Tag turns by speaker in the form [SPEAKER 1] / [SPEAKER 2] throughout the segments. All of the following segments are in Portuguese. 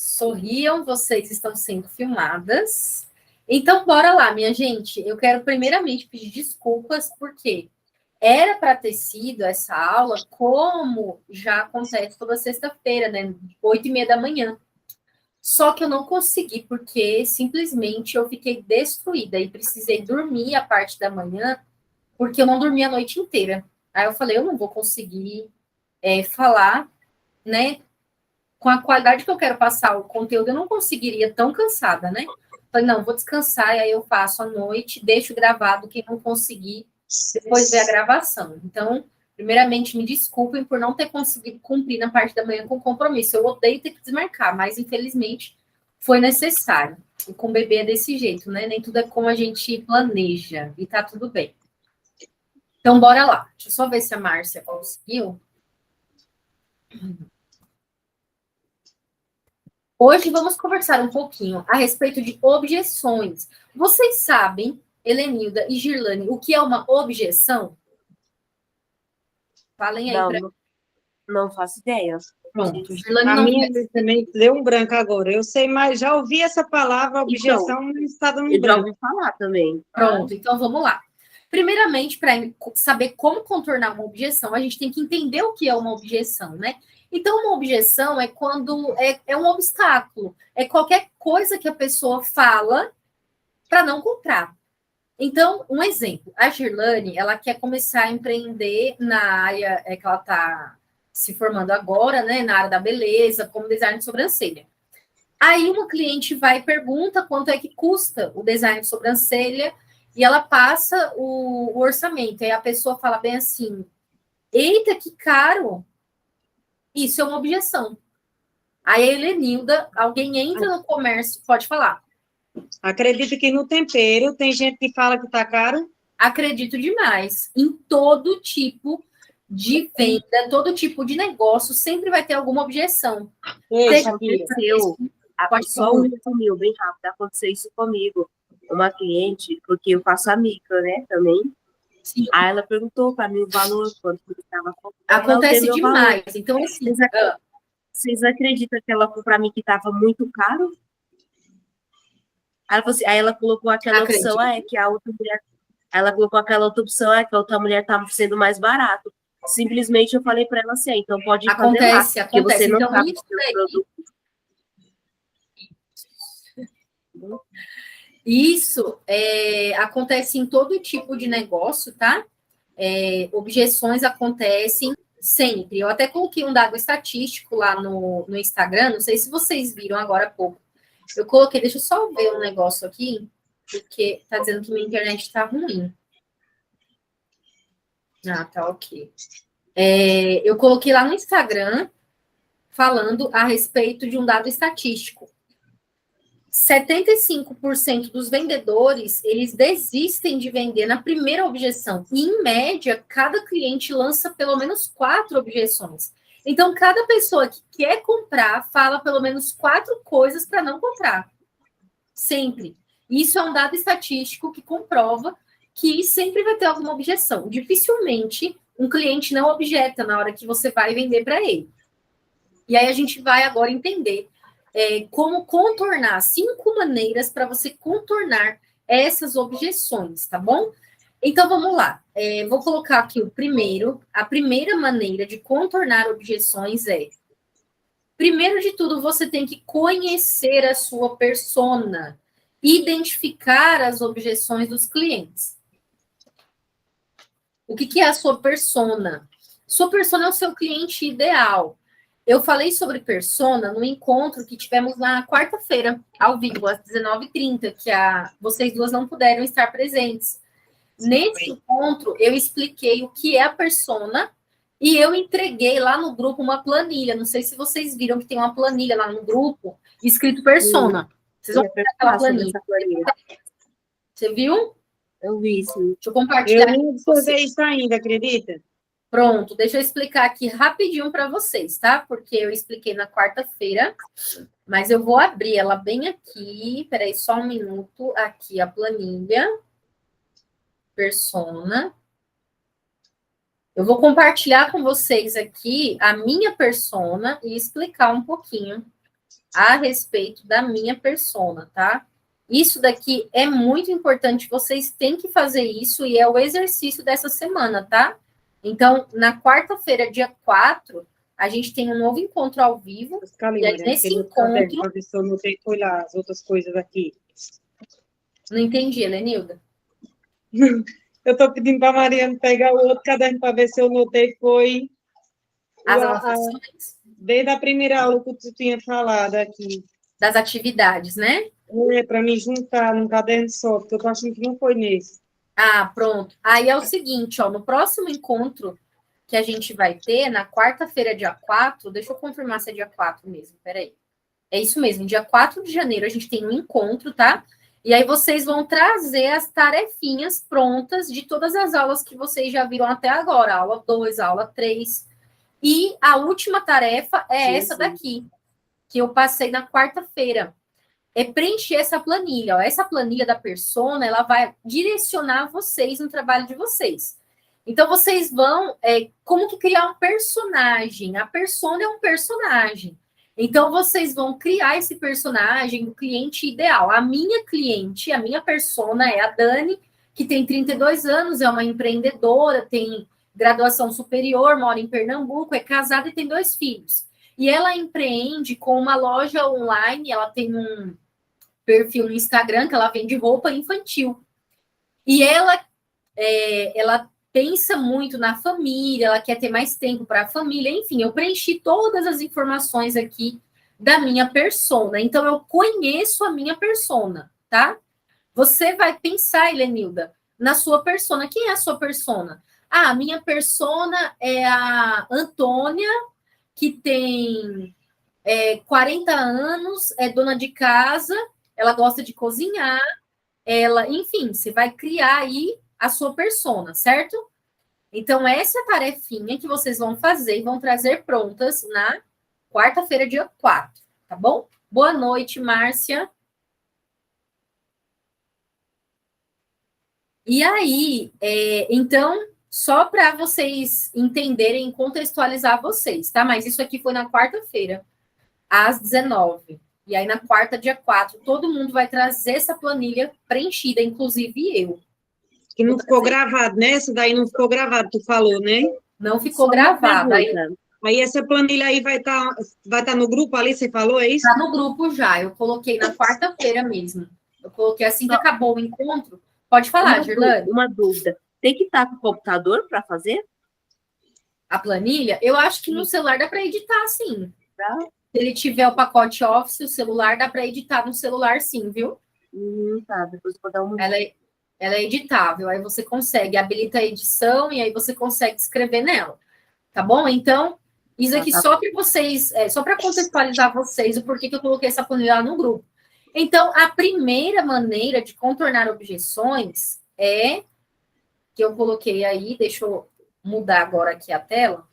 [SPEAKER 1] Sorriam, vocês estão sendo filmadas. Então, bora lá, minha gente. Eu quero primeiramente pedir desculpas, porque era para ter sido essa aula, como já acontece toda sexta-feira, né? 8h30 da manhã. Só que eu não consegui, porque simplesmente eu fiquei destruída e precisei dormir a parte da manhã, porque eu não dormi a noite inteira. Aí eu falei, eu não vou conseguir falar, né? Com a qualidade que eu quero passar o conteúdo, eu não conseguiria tão cansada, né? Falei, não, vou descansar, e aí eu faço à noite, deixo gravado, quem não conseguir, depois ver a gravação. Então, primeiramente, me desculpem por não ter conseguido cumprir na parte da manhã com compromisso. Eu odeio ter que desmarcar, mas infelizmente foi necessário. E com o bebê é desse jeito, né? Nem tudo é como a gente planeja, e tá tudo bem. Então, bora lá. Deixa eu só ver se a Márcia conseguiu. Hoje vamos conversar um pouquinho a respeito de objeções. Vocês sabem, Helenilda e Girlane, o que é uma objeção? Falem aí para mim.
[SPEAKER 2] Não faço ideia.
[SPEAKER 1] Pronto, Girlane
[SPEAKER 3] A
[SPEAKER 1] não
[SPEAKER 3] minha
[SPEAKER 1] conhece.
[SPEAKER 3] também deu um branco agora. Eu sei, mas já ouvi essa palavra, objeção, mas está dando um
[SPEAKER 2] Eu já
[SPEAKER 3] branco.
[SPEAKER 2] ouvi falar também.
[SPEAKER 1] Pronto, então vamos lá. Primeiramente, para saber como contornar uma objeção, a gente tem que entender o que é uma objeção, né? Então, uma objeção é quando é um obstáculo, é qualquer coisa que a pessoa fala para não comprar. Então, um exemplo, a Girlane, ela quer começar a empreender na área que ela está se formando agora, né, na área da beleza, como design de sobrancelha. Aí uma cliente vai e pergunta quanto é que custa o design de sobrancelha e ela passa o orçamento. Aí a pessoa fala bem assim, eita, que caro! Isso é uma objeção. Aí a Helenilda, alguém entra no comércio, pode falar.
[SPEAKER 3] Acredito que no tempero tem gente que fala que está caro.
[SPEAKER 1] Acredito demais. Em todo tipo de venda, todo tipo de negócio, sempre vai ter alguma objeção.
[SPEAKER 2] Aconteceu. Só um
[SPEAKER 1] falar.
[SPEAKER 2] resumiu bem rápido. Aconteceu isso comigo. Uma cliente, porque eu faço a micro, né, também.
[SPEAKER 1] Sim.
[SPEAKER 2] Aí ela perguntou para mim o valor, quanto que estava comprando.
[SPEAKER 1] Acontece demais. Valor. Então, assim...
[SPEAKER 2] Vocês acreditam que ela falou para mim que estava muito caro? Aí ela colocou aquela opção, que a outra mulher... Ela colocou aquela outra opção, que a outra mulher estava sendo mais barato. Simplesmente eu falei para ela assim, então pode fazer lá, porque você não
[SPEAKER 1] então,
[SPEAKER 2] sabe o produto.
[SPEAKER 1] Isso acontece em todo tipo de negócio, tá? Objeções acontecem sempre. Eu até coloquei um dado estatístico lá no Instagram, não sei se vocês viram agora há pouco. Eu coloquei, deixa eu só ver um negócio aqui, porque tá dizendo que minha internet tá ruim. Ah, tá ok. Eu coloquei lá no Instagram falando a respeito de um dado estatístico. 75% dos vendedores, eles desistem de vender na primeira objeção. E, em média, cada cliente lança pelo menos 4 objeções. Então, cada pessoa que quer comprar fala pelo menos 4 coisas para não comprar. Sempre. Isso é um dado estatístico que comprova que sempre vai ter alguma objeção. Dificilmente um cliente não objeta na hora que você vai vender para ele. E aí a gente vai agora entender como contornar 5 maneiras para você contornar essas objeções, tá bom? Então, vamos lá. Vou colocar aqui a primeira maneira de contornar objeções primeiro de tudo, você tem que conhecer a sua persona, identificar as objeções dos clientes. O que é a sua persona? Sua persona é o seu cliente ideal. Eu falei sobre persona no encontro que tivemos na quarta-feira, ao vivo, às 19h30, que vocês duas não puderam estar presentes. Nesse encontro, eu expliquei o que é a persona e eu entreguei lá no grupo uma planilha. Não sei se vocês viram que tem uma planilha lá no grupo, escrito persona. Vocês vão ver aquela planilha. Você viu?
[SPEAKER 2] Eu vi, sim.
[SPEAKER 1] Deixa eu compartilhar.
[SPEAKER 3] Eu não observei isso ainda, acredita?
[SPEAKER 1] Pronto, deixa eu explicar aqui rapidinho para vocês, tá? Porque eu expliquei na quarta-feira, mas eu vou abrir ela bem aqui. Peraí, só um minuto. Aqui a planilha. Persona. Eu vou compartilhar com vocês aqui a minha persona e explicar um pouquinho a respeito da minha persona, tá? Isso daqui é muito importante, vocês têm que fazer isso e é o exercício dessa semana, tá? Então, na quarta-feira, dia 4, a gente tem um novo encontro ao vivo. E aí, nesse encontro...
[SPEAKER 3] Para ver se eu notei foi lá as outras coisas aqui.
[SPEAKER 1] Não entendi, Helenilda.
[SPEAKER 3] Eu estou pedindo para a Mariana pegar o outro caderno para ver se eu notei foi...
[SPEAKER 1] As anotações?
[SPEAKER 3] Desde a primeira aula que tu tinha falado aqui.
[SPEAKER 1] Das atividades, né?
[SPEAKER 3] Para me juntar num caderno só, porque eu estou achando que não foi nesse.
[SPEAKER 1] Ah, pronto. Aí é o seguinte, ó, no próximo encontro que a gente vai ter, na quarta-feira, dia 4, deixa eu confirmar se é dia 4 mesmo, peraí. É isso mesmo, dia 4 de janeiro a gente tem um encontro, tá? E aí vocês vão trazer as tarefinhas prontas de todas as aulas que vocês já viram até agora, aula 2, aula 3. E a última tarefa é essa daqui, que eu passei na quarta-feira. É preencher essa planilha. Ó. Essa planilha da persona, ela vai direcionar vocês no trabalho de vocês. Então, vocês vão... como que criar um personagem? A persona é um personagem. Então, vocês vão criar esse personagem do cliente ideal. A minha cliente, a minha persona é a Dani, que tem 32 anos, é uma empreendedora, tem graduação superior, mora em Pernambuco, é casada e tem 2 filhos. E ela empreende com uma loja online, ela tem um perfil no Instagram que ela vende roupa infantil. E ela pensa muito na família, ela quer ter mais tempo para a família, enfim, eu preenchi todas as informações aqui da minha persona. Então, eu conheço a minha persona, tá? Você vai pensar, Helenilda, na sua persona. Quem é a sua persona? Ah, a minha persona é a Antônia, que tem 40 anos, é dona de casa, ela gosta de cozinhar, enfim, você vai criar aí a sua persona, certo? Então, essa é a tarefinha que vocês vão fazer e vão trazer prontas na quarta-feira, dia 4, tá bom? Boa noite, Márcia. E aí, então, só para vocês entenderem, contextualizar vocês, tá? Mas isso aqui foi na quarta-feira, às 19. E aí, na quarta, dia 4, todo mundo vai trazer essa planilha preenchida, inclusive eu.
[SPEAKER 3] Que não ficou gravado, né? Essa daí não ficou gravado, tu falou, né?
[SPEAKER 1] Não ficou gravado.
[SPEAKER 3] Aí essa planilha aí vai tá no grupo ali, você falou, é isso?
[SPEAKER 1] Está no grupo já, eu coloquei na quarta-feira mesmo. Eu coloquei assim que acabou o encontro. Pode falar, Girlane.
[SPEAKER 2] Uma dúvida. Tem que estar com o computador para fazer?
[SPEAKER 1] A planilha? Eu acho que no celular dá para editar, sim. Tá? Se ele tiver o pacote Office, o celular, dá para editar no celular, sim, viu?
[SPEAKER 2] Tá, depois eu vou dar uma...
[SPEAKER 1] Ela é editável, aí você consegue, habilita a edição e aí você consegue escrever nela, tá bom? Então, isso aqui só para vocês, só para contextualizar vocês o porquê que eu coloquei essa planilha lá no grupo. Então, a primeira maneira de contornar objeções é que eu coloquei aí, deixa eu mudar agora aqui a tela.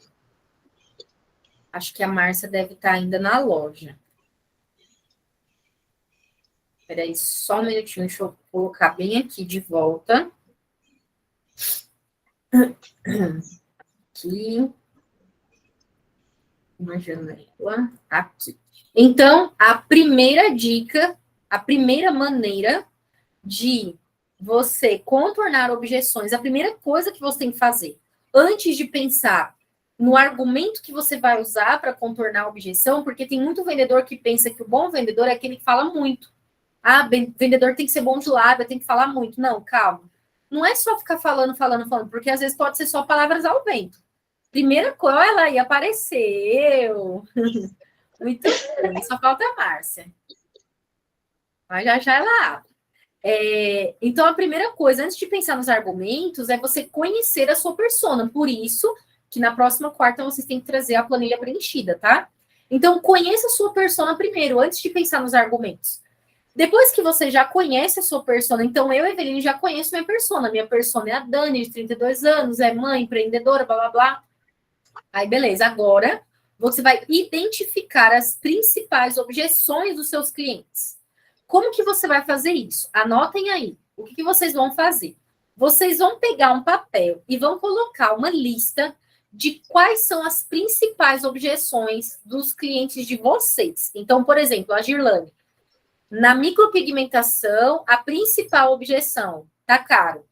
[SPEAKER 1] Acho que a Márcia deve estar ainda na loja. Espera aí, só um minutinho, deixa eu colocar bem aqui de volta. Aqui. Uma janela. Aqui. Então, a primeira dica, a primeira maneira de você contornar objeções, a primeira coisa que você tem que fazer, antes de pensar no argumento que você vai usar para contornar a objeção, porque tem muito vendedor que pensa que o bom vendedor é aquele que fala muito. Ah, vendedor tem que ser bom de lábia, tem que falar muito. Não, calma. Não é só ficar falando, porque às vezes pode ser só palavras ao vento. Primeira coisa, olha aí, apareceu. Muito bem, só falta a Márcia. Mas já ela abre. Então, a primeira coisa, antes de pensar nos argumentos, é você conhecer a sua persona. Por isso que na próxima quarta vocês têm que trazer a planilha preenchida, tá? Então, conheça a sua persona primeiro, antes de pensar nos argumentos. Depois que você já conhece a sua persona, então eu, Eveline, já conheço minha persona. Minha persona é a Dani, de 32 anos, é mãe, empreendedora, blá, blá, blá. Aí, beleza. Agora, você vai identificar as principais objeções dos seus clientes. Como que você vai fazer isso? Anotem aí. O que vocês vão fazer? Vocês vão pegar um papel e vão colocar uma lista de quais são as principais objeções dos clientes de vocês. Então, por exemplo, a Girlane, na micropigmentação, a principal objeção, tá caro.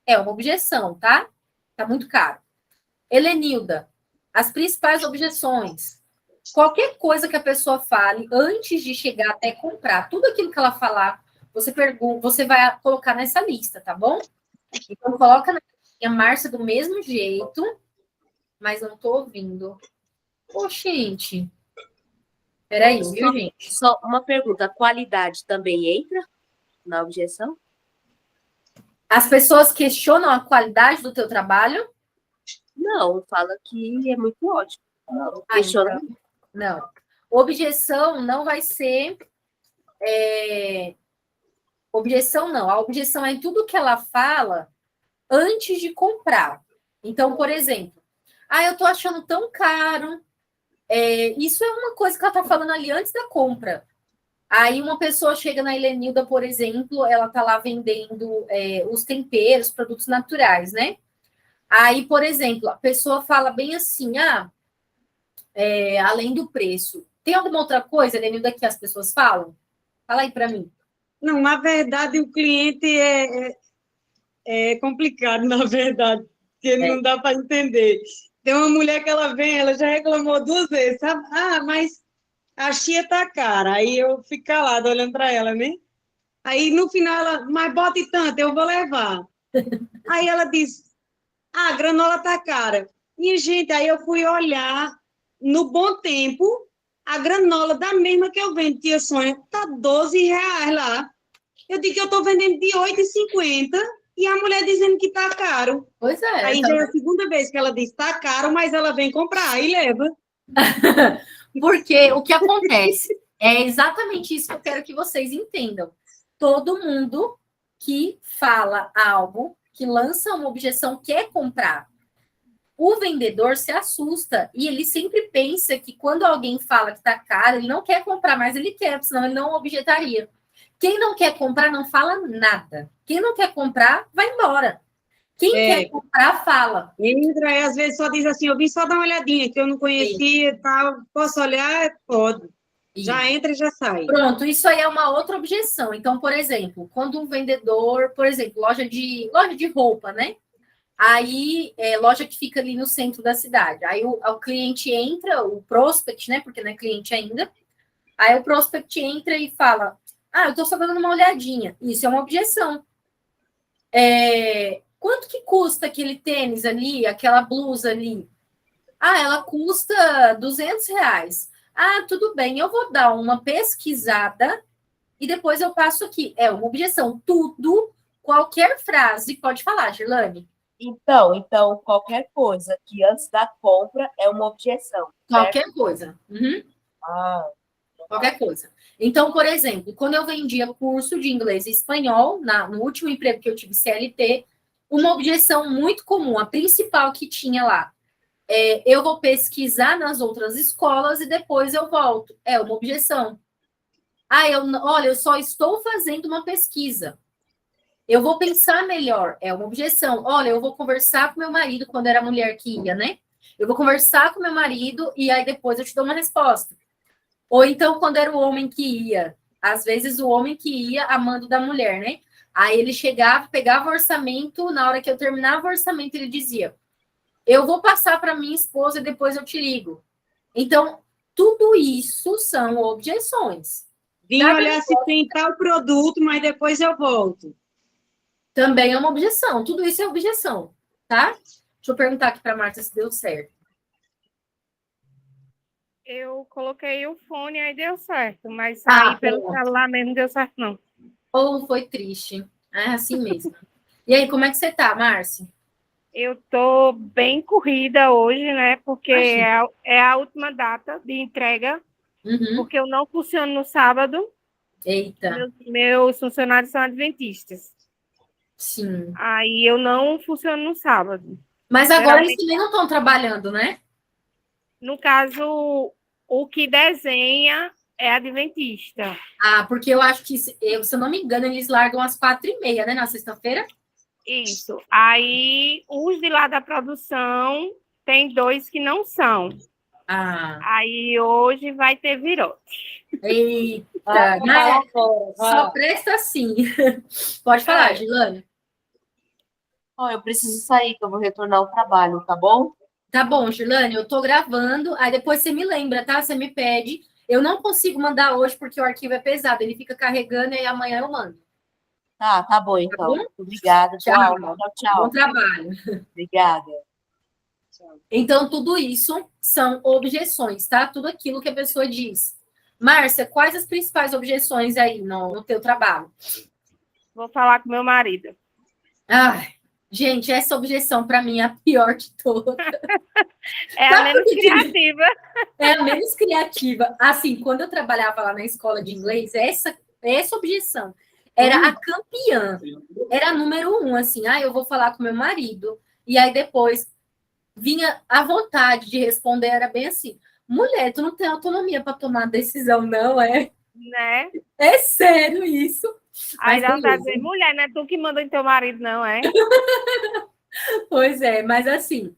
[SPEAKER 1] É uma objeção, tá? Tá muito caro. Helenilda, as principais objeções. Qualquer coisa que a pessoa fale antes de chegar até comprar, tudo aquilo que ela falar, você vai colocar nessa lista, tá bom? Então, coloca na listinha, Márcia, do mesmo jeito, mas não tô ouvindo. Ô, gente. Peraí, viu, gente?
[SPEAKER 2] Só uma pergunta, a qualidade também entra na objeção?
[SPEAKER 1] As pessoas questionam a qualidade do teu trabalho?
[SPEAKER 2] Não, fala que é muito ótimo. Não, questiona.
[SPEAKER 1] Então, não. Objeção não vai ser... Objeção não. A objeção é em tudo que ela fala antes de comprar. Então, por exemplo, eu tô achando tão caro. Isso é uma coisa que ela tá falando ali antes da compra. Aí uma pessoa chega na Helenilda, por exemplo, ela tá lá vendendo os temperos, produtos naturais, né? Aí, por exemplo, a pessoa fala bem assim, além do preço. Tem alguma outra coisa, Helenilda, que as pessoas falam? Fala aí para mim.
[SPEAKER 3] Não, na verdade, o cliente é complicado, na verdade, porque não dá para entender. Tem uma mulher que ela vem, ela já reclamou 2 vezes, sabe? Mas a chia tá cara. Aí eu fico calada olhando para ela, né? Aí no final ela, mas bote tanto, eu vou levar. Aí ela diz, a granola tá cara. Minha gente, aí eu fui olhar, no Bom Tempo, a granola da mesma que eu vendo, tia Sônia, tá R$ 12 lá. Eu digo que eu tô vendendo de R$ 8,50 e a mulher dizendo que tá caro.
[SPEAKER 1] Pois é.
[SPEAKER 3] Aí já é a segunda vez que ela diz tá caro, mas ela vem comprar e leva.
[SPEAKER 1] Porque o que acontece é exatamente isso que eu quero que vocês entendam. Todo mundo que fala algo, que lança uma objeção, quer comprar. O vendedor se assusta e ele sempre pensa que quando alguém fala que está caro, ele não quer comprar, mas ele quer, senão ele não objetaria. Quem não quer comprar não fala nada. Quem não quer comprar, vai embora. Quem quer comprar, fala.
[SPEAKER 3] Entra e às vezes só diz assim, eu vim só dar uma olhadinha, que eu não conhecia e tal. Posso olhar? Pode. Já entra e já sai.
[SPEAKER 1] Pronto, isso aí é uma outra objeção. Então, por exemplo, quando um vendedor, por exemplo, loja de roupa, né? Aí, loja que fica ali no centro da cidade. Aí o cliente entra, o prospect, né? Porque não é cliente ainda. Aí o prospect entra e fala, eu tô só dando uma olhadinha. Isso é uma objeção. Quanto que custa aquele tênis ali, aquela blusa ali? Ela custa R$ 200. Tudo bem, eu vou dar uma pesquisada e depois eu passo aqui. É uma objeção. Tudo, qualquer frase, pode falar, Girlane.
[SPEAKER 2] Então, qualquer coisa que antes da compra é uma objeção.
[SPEAKER 1] Qualquer coisa. Uhum. Qualquer coisa. Então, por exemplo, quando eu vendia curso de inglês e espanhol, no último emprego que eu tive CLT, uma objeção muito comum, a principal que tinha lá, eu vou pesquisar nas outras escolas e depois eu volto. É uma objeção. Olha, eu só estou fazendo uma pesquisa. Eu vou pensar melhor. É uma objeção. Olha, eu vou conversar com meu marido quando era mulher que ia, né? Eu vou conversar com meu marido e aí depois eu te dou uma resposta. Ou então, quando era o homem que ia. Às vezes, o homem que ia a mando da mulher, né? Aí ele chegava, pegava o orçamento, na hora que eu terminava o orçamento, ele dizia, eu vou passar para minha esposa e depois eu te ligo. Então, tudo isso são objeções.
[SPEAKER 3] Vim olhar se tem tal produto, mas depois eu volto.
[SPEAKER 1] Também é uma objeção. Tudo isso é objeção, tá? Deixa eu perguntar aqui para a Marta se deu certo.
[SPEAKER 4] Eu coloquei o fone e aí deu certo, mas aí pelo celular mesmo não deu certo, não.
[SPEAKER 1] Foi triste. É assim mesmo. E aí, como é que você tá, Márcia?
[SPEAKER 4] Eu tô bem corrida hoje, né? Porque é a última data de entrega, porque eu não funciono no sábado.
[SPEAKER 1] Eita.
[SPEAKER 4] Meus funcionários são adventistas.
[SPEAKER 1] Sim.
[SPEAKER 4] Aí eu não funciono no sábado.
[SPEAKER 1] Mas agora eles também não estão trabalhando, né?
[SPEAKER 4] No caso, o que desenha é adventista.
[SPEAKER 1] Porque eu acho que, se eu não me engano, eles largam às 4h30, né? Na sexta-feira?
[SPEAKER 4] Isso. Aí, os de lá da produção tem 2 que não são. Aí hoje vai ter virote.
[SPEAKER 1] Eita, só presta assim. Pode falar, Gilane.
[SPEAKER 2] Eu preciso sair, que eu vou retornar ao trabalho, tá bom?
[SPEAKER 1] Tá bom, Gilane, eu tô gravando, aí depois você me lembra, tá? Você me pede. Eu não consigo mandar hoje porque o arquivo é pesado, ele fica carregando e amanhã eu mando.
[SPEAKER 2] Tá bom, então. Tá bom? Obrigada.
[SPEAKER 1] Tchau.
[SPEAKER 2] Tchau.
[SPEAKER 1] Bom trabalho.
[SPEAKER 2] Obrigada.
[SPEAKER 1] Então, tudo isso são objeções, tá? Tudo aquilo que a pessoa diz. Márcia, quais as principais objeções aí no teu trabalho?
[SPEAKER 4] Vou falar com meu marido.
[SPEAKER 1] Gente, essa objeção para mim é a pior de todas.
[SPEAKER 4] É a menos criativa.
[SPEAKER 1] É a menos criativa. Assim, quando eu trabalhava lá na escola de inglês, essa objeção era a campeã. Era a número 1, assim. Eu vou falar com meu marido. E aí depois vinha a vontade de responder, era bem assim. Mulher, tu não tem autonomia para tomar decisão, não, é?
[SPEAKER 4] Né?
[SPEAKER 1] É sério isso.
[SPEAKER 4] Aí dá vontade de dizer, mulher, não é tu que manda em teu marido, não, é?
[SPEAKER 1] Pois é, mas assim,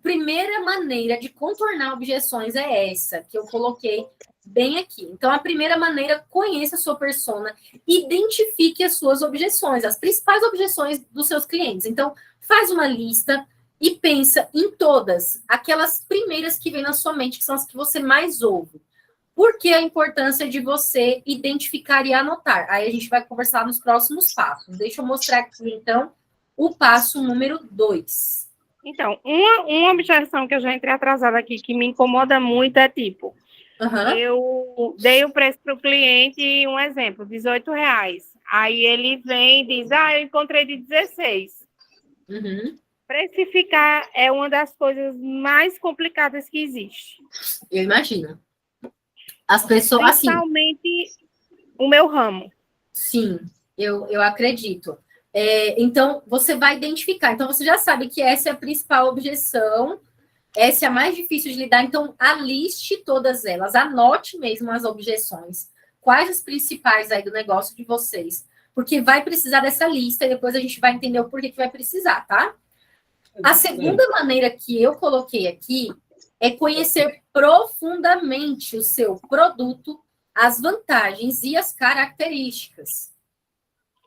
[SPEAKER 1] primeira maneira de contornar objeções é essa, que eu coloquei bem aqui. Então, a primeira maneira, conheça a sua persona, identifique as suas objeções, as principais objeções dos seus clientes. Então, faz uma lista e pensa em todas, aquelas primeiras que vêm na sua mente, que são as que você mais ouve. Por que a importância de você identificar e anotar? Aí a gente vai conversar nos próximos passos. Deixa eu mostrar aqui, então, o passo número 2.
[SPEAKER 4] Então, uma objeção que eu já entrei atrasada aqui, que me incomoda muito, é tipo, eu dei o preço para o cliente, um exemplo, R$18. Aí ele vem e diz, eu encontrei de 16. Precificar é uma das coisas mais complicadas que existe.
[SPEAKER 1] Eu imagino. As pessoas,
[SPEAKER 4] principalmente o meu ramo.
[SPEAKER 1] Sim, eu acredito. Então, você vai identificar. Então, você já sabe que essa é a principal objeção, essa é a mais difícil de lidar. Então, aliste todas elas, anote mesmo as objeções. Quais as principais aí do negócio de vocês? Porque vai precisar dessa lista e depois a gente vai entender o porquê que vai precisar, tá? A segunda maneira que eu coloquei aqui é conhecer profundamente o seu produto, as vantagens e as características.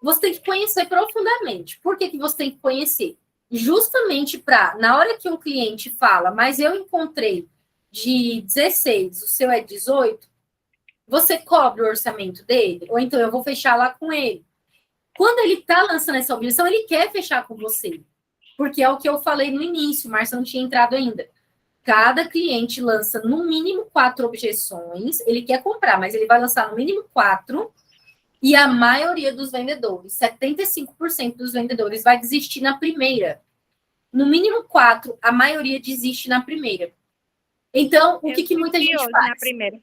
[SPEAKER 1] Você tem que conhecer profundamente. Por que você tem que conhecer? Justamente para, na hora que um cliente fala, mas eu encontrei de 16, o seu é 18, você cobre o orçamento dele? Ou então eu vou fechar lá com ele? Quando ele está lançando essa objeção, ele quer fechar com você. Porque é o que eu falei no início, Márcia não tinha entrado ainda. Cada cliente lança no mínimo 4 objeções, ele quer comprar, mas ele vai lançar no mínimo 4, e a maioria dos vendedores, 75% dos vendedores, vai desistir na primeira. No mínimo 4, a maioria desiste na primeira. Então, o que muita gente faz?
[SPEAKER 4] Na primeira.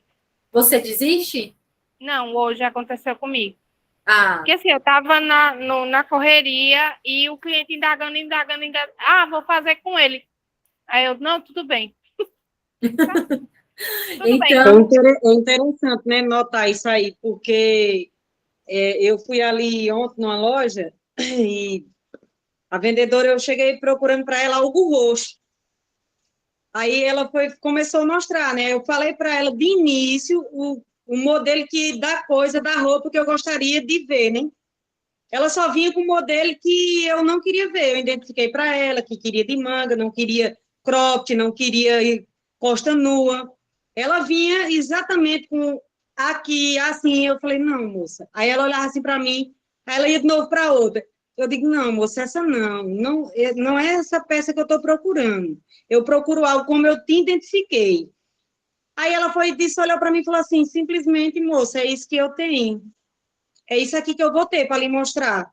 [SPEAKER 1] Você desiste?
[SPEAKER 4] Não, hoje aconteceu comigo. Porque assim, eu estava na correria e o cliente indagando. Vou fazer com ele. Aí eu, não, tudo bem.
[SPEAKER 3] Tudo então, bem. É interessante, né, notar isso aí, porque eu fui ali ontem numa loja e a vendedora, eu cheguei procurando para ela algo roxo. Aí ela começou a mostrar, né? Eu falei para ela de início o modelo da roupa que eu gostaria de ver, né? Ela só vinha com o modelo que eu não queria ver. Eu identifiquei para ela que queria de manga, não queria cropped, não queria costa nua. Ela vinha exatamente com aqui, assim. Eu falei, não, moça. Aí ela olhava assim para mim, aí ela ia de novo para outra. Eu digo, não, moça, essa não é essa peça que eu estou procurando. Eu procuro algo como eu te identifiquei. Aí ela olhou para mim e falou assim, simplesmente, moça, é isso que eu tenho. É isso aqui que eu vou ter para lhe mostrar.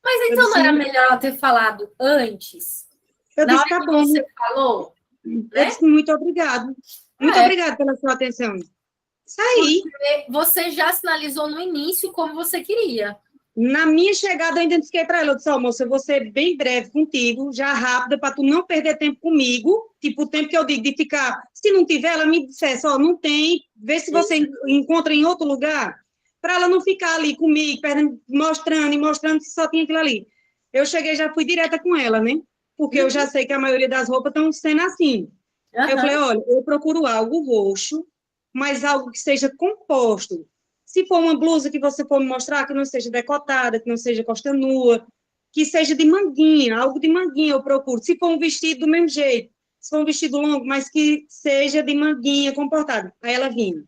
[SPEAKER 1] Mas então não era melhor ela ter falado antes?
[SPEAKER 3] Eu disse, tá bom.
[SPEAKER 1] Você falou?
[SPEAKER 3] Eu disse, muito obrigado. Muito obrigada pela sua atenção. Isso aí.
[SPEAKER 1] Você já sinalizou no início como você queria.
[SPEAKER 3] Na minha chegada, eu identifiquei para ela. Eu disse, moça, eu vou ser bem breve contigo, já rápida, para tu não perder tempo comigo. Tipo, o tempo que eu digo de ficar. Se não tiver, ela me dissesse, não tem. Vê se você encontra em outro lugar. Para ela não ficar ali comigo, mostrando se só tinha aquilo ali. Eu cheguei, já fui direta com ela, né? porque eu já sei que a maioria das roupas estão sendo assim. Aí eu falei, olha, eu procuro algo roxo, mas algo que seja composto. Se for uma blusa que você for me mostrar, que não seja decotada, que não seja costa nua, que seja de manguinha, algo de manguinha eu procuro. Se for um vestido, do mesmo jeito. Se for um vestido longo, mas que seja de manguinha, comportado. Aí ela vinha.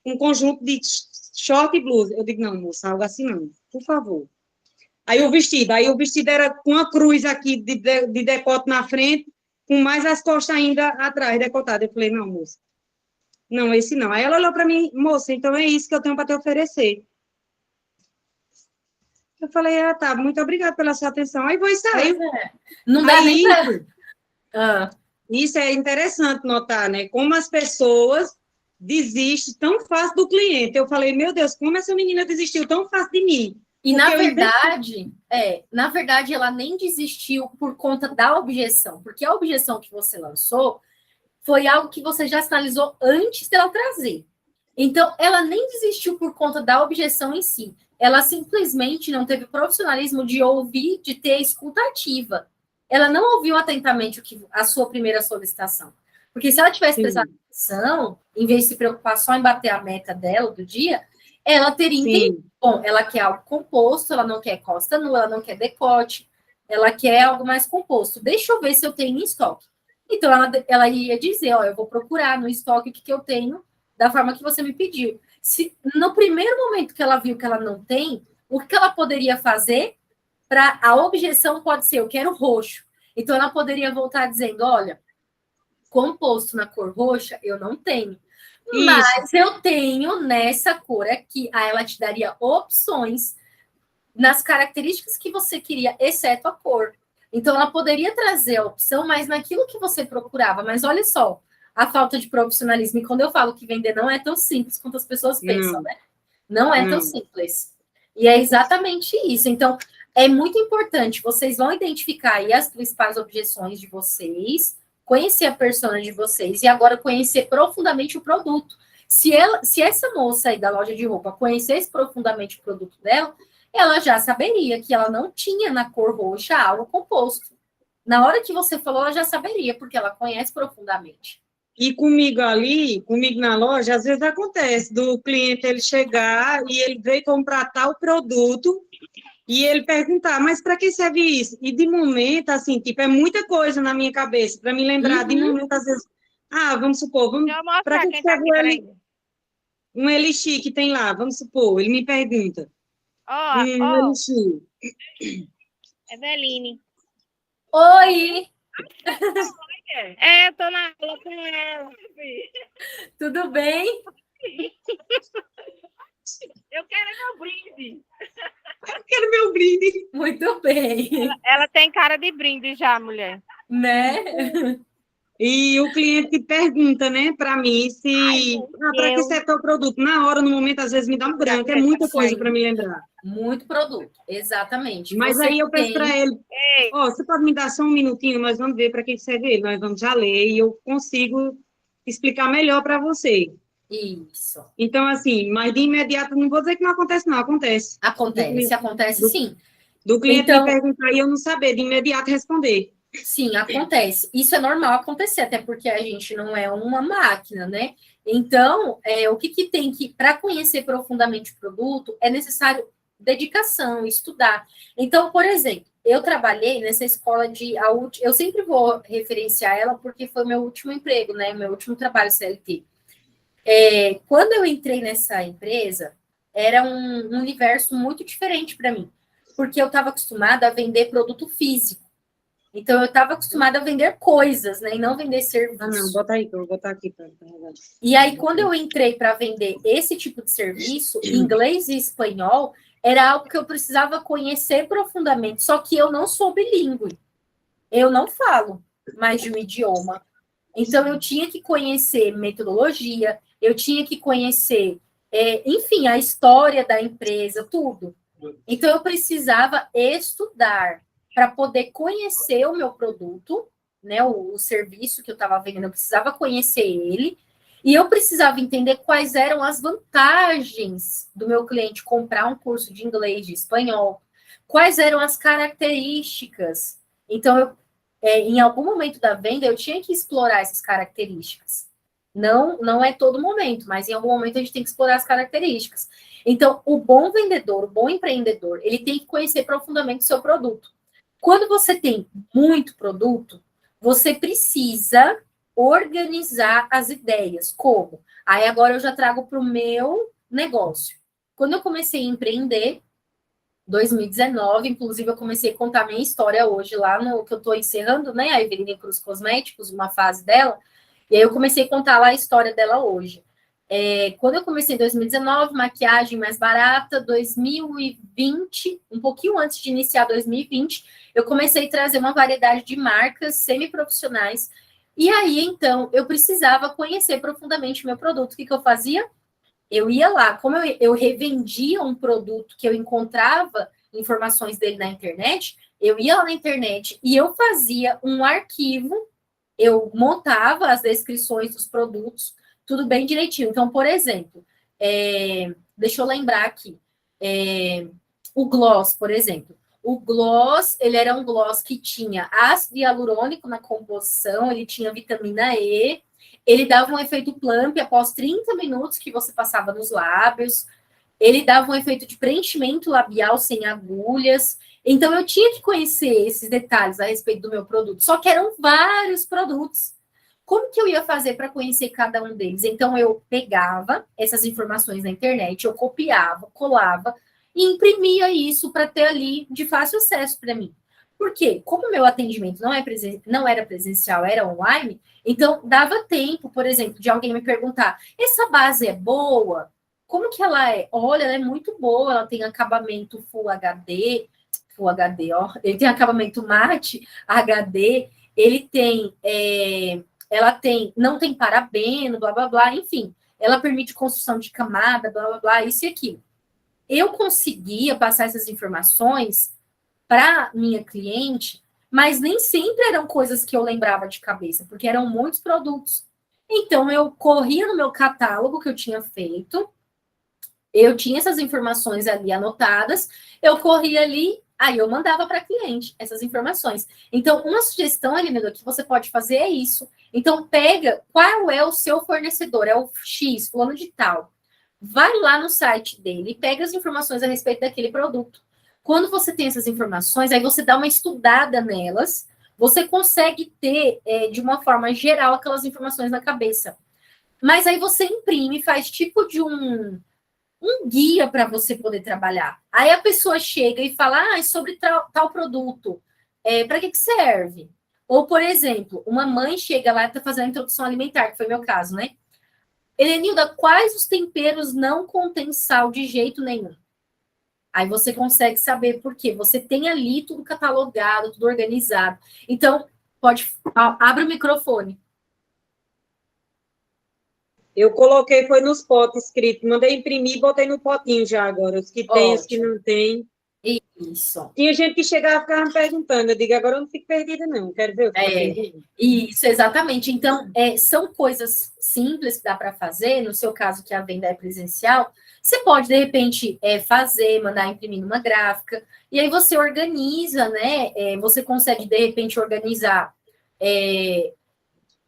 [SPEAKER 3] Um conjunto de short e blusa. Eu digo, não, moça, algo assim não, por favor. Aí o vestido era com uma cruz aqui de decote na frente, com mais as costas ainda atrás, decotada. Eu falei, não, moça, não, esse não. Aí ela olhou para mim, moça, então é isso que eu tenho para te oferecer. Eu falei, tá, muito obrigada pela sua atenção. Aí vou e sair.
[SPEAKER 1] Não dá nem pra...
[SPEAKER 3] Isso é interessante notar, né? Como as pessoas desistem tão fácil do cliente. Eu falei, meu Deus, como essa menina desistiu tão fácil de mim?
[SPEAKER 1] E na verdade, ela nem desistiu por conta da objeção, porque a objeção que você lançou foi algo que você já sinalizou antes dela trazer. Então, ela nem desistiu por conta da objeção em si. Ela simplesmente não teve profissionalismo de ouvir, de ter escuta ativa. Ela não ouviu atentamente a sua primeira solicitação. Porque se ela tivesse prestado atenção, em vez de se preocupar só em bater a meta dela do dia, ela teria entendido. Bom, ela quer algo composto, ela não quer costa nua, ela não quer decote, ela quer algo mais composto. Deixa eu ver se eu tenho em estoque. Então, ela ia dizer, eu vou procurar no estoque o que eu tenho da forma que você me pediu. Se no primeiro momento que ela viu que ela não tem, o que ela poderia fazer para a objeção pode ser, eu quero roxo. Então, ela poderia voltar dizendo, olha, composto na cor roxa, eu não tenho. Isso. Mas eu tenho nessa cor aqui. Aí ela te daria opções nas características que você queria, exceto a cor. Então, ela poderia trazer a opção, mas naquilo que você procurava. Mas olha só, a falta de profissionalismo. E quando eu falo que vender não é tão simples quanto as pessoas pensam, né? Não é tão simples. E é exatamente isso. Então, é muito importante. Vocês vão identificar aí as principais objeções de vocês, conhecer a persona de vocês e agora conhecer profundamente o produto. Se essa moça aí da loja de roupa conhecesse profundamente o produto dela, ela já saberia que ela não tinha na cor roxa algo composto. Na hora que você falou, ela já saberia, porque ela conhece profundamente.
[SPEAKER 3] E comigo na loja, às vezes acontece do cliente ele chegar e ele veio comprar tal produto e ele perguntar, mas para que serve isso? E de momento, assim, tipo, é muita coisa na minha cabeça, para me lembrar, de momento, às vezes, vamos supor, para que serve um elixir que tem lá? Vamos supor, ele me pergunta. Elixir.
[SPEAKER 4] Eveline.
[SPEAKER 1] Oi!
[SPEAKER 4] Eu tô na aula com ela.
[SPEAKER 1] Tudo bem?
[SPEAKER 4] Eu quero meu brinde.
[SPEAKER 3] Eu quero meu brinde.
[SPEAKER 1] Muito bem.
[SPEAKER 4] Ela tem cara de brinde já, mulher.
[SPEAKER 1] Né?
[SPEAKER 3] E o cliente pergunta, né, para mim, para que serve o produto? Na hora, no momento, às vezes me dá um branco. É muita coisa para me lembrar.
[SPEAKER 1] Muito produto, exatamente.
[SPEAKER 3] Mas aí eu peço para ele, você pode me dar só um minutinho, nós vamos ver para que serve ele, nós vamos já ler e eu consigo explicar melhor para você.
[SPEAKER 1] Isso.
[SPEAKER 3] Então, assim, mas de imediato, não vou dizer que não acontece, não, acontece.
[SPEAKER 1] Acontece sim.
[SPEAKER 3] Do cliente me perguntar e eu não saber de imediato responder.
[SPEAKER 1] Sim, acontece. Isso é normal acontecer, até porque a gente não é uma máquina, né? Então, o que tem que... Para conhecer profundamente o produto, é necessário dedicação, estudar. Então, por exemplo, eu trabalhei nessa escola eu sempre vou referenciar ela porque foi meu último emprego, né? Meu último trabalho CLT. Quando eu entrei nessa empresa, era um universo muito diferente para mim, porque eu estava acostumada a vender produto físico. Então, eu estava acostumada a vender coisas, né? E não vender serviço.
[SPEAKER 3] Não, bota aí, eu vou botar aqui.
[SPEAKER 1] E aí, quando eu entrei para vender esse tipo de serviço, inglês e espanhol, era algo que eu precisava conhecer profundamente. Só que eu não sou bilíngue. Eu não falo mais de um idioma. Então, eu tinha que conhecer metodologia, eu tinha que conhecer, enfim, a história da empresa, tudo. Então, eu precisava estudar para poder conhecer o meu produto, né, o serviço que eu estava vendendo, eu precisava conhecer ele, e eu precisava entender quais eram as vantagens do meu cliente comprar um curso de inglês, de espanhol, quais eram as características. Então, em algum momento da venda, eu tinha que explorar essas características. Não é todo momento, mas em algum momento a gente tem que explorar as características. Então, o bom vendedor, o bom empreendedor, ele tem que conhecer profundamente o seu produto. Quando você tem muito produto, você precisa organizar as ideias. Como? Aí agora eu já trago para o meu negócio. Quando eu comecei a empreender, 2019, inclusive eu comecei a contar minha história hoje lá no que eu estou encerrando, né? A Eveline Cruz Cosméticos, uma fase dela. E aí eu comecei a contar lá a história dela hoje. Quando eu comecei em 2019, maquiagem mais barata, 2020, um pouquinho antes de iniciar 2020, eu comecei a trazer uma variedade de marcas semiprofissionais. E aí, então, eu precisava conhecer profundamente o meu produto. O que eu fazia? Eu ia lá, como eu revendia um produto que eu encontrava informações dele na internet, eu ia lá na internet e eu fazia um arquivo, eu montava as descrições dos produtos, tudo bem direitinho. Então, por exemplo, deixa eu lembrar aqui, o gloss, por exemplo. O gloss, ele era um gloss que tinha ácido hialurônico na composição, ele tinha vitamina E, ele dava um efeito plump após 30 minutos que você passava nos lábios, ele dava um efeito de preenchimento labial sem agulhas. Então, eu tinha que conhecer esses detalhes a respeito do meu produto, só que eram vários produtos. Como que eu ia fazer para conhecer cada um deles? Então, eu pegava essas informações na internet, eu copiava, colava e imprimia isso para ter ali de fácil acesso para mim. Por quê? Como o meu atendimento não era presencial, era online, então dava tempo, por exemplo, de alguém me perguntar: essa base é boa? Como que ela é? Olha, ela é muito boa, ela tem acabamento Full HD, ó, ele tem acabamento mate, HD, ele tem, não tem parabeno, blá, blá, blá, enfim, ela permite construção de camada, blá, blá, blá, isso e aquilo. Eu conseguia passar essas informações para minha cliente, mas nem sempre eram coisas que eu lembrava de cabeça, porque eram muitos produtos. Então, eu corria no meu catálogo que eu tinha feito, eu tinha essas informações ali anotadas, eu corria ali, aí eu mandava para cliente essas informações. Então, uma sugestão, Elinor, que você pode fazer é isso. Então, pega qual é o seu fornecedor, é o X, fulano de tal. Vai lá no site dele e pega as informações a respeito daquele produto. Quando você tem essas informações, aí você dá uma estudada nelas, você consegue ter, de uma forma geral, aquelas informações na cabeça. Mas aí você imprime, faz tipo de um guia para você poder trabalhar. Aí a pessoa chega e fala, é sobre tal produto, para que serve? Ou, por exemplo, uma mãe chega lá e está fazendo a introdução alimentar, que foi meu caso, né? Helenilda, quais os temperos não contêm sal de jeito nenhum? Aí você consegue saber por quê. Você tem ali tudo catalogado, tudo organizado. Então, abre o microfone.
[SPEAKER 3] Eu coloquei, foi nos potes escrito, mandei imprimir e botei no potinho já agora. Os que tem, os que não tem.
[SPEAKER 1] Isso.
[SPEAKER 3] Tinha gente que chegava e ficava me perguntando. Eu digo, agora eu não fico perdida, não. Quero ver o que perdida.
[SPEAKER 1] Isso, exatamente. Então, são coisas simples que dá para fazer. No seu caso, que a venda é presencial, você pode, de repente, fazer, mandar imprimir numa gráfica. E aí você organiza, né? Você consegue, de repente, organizar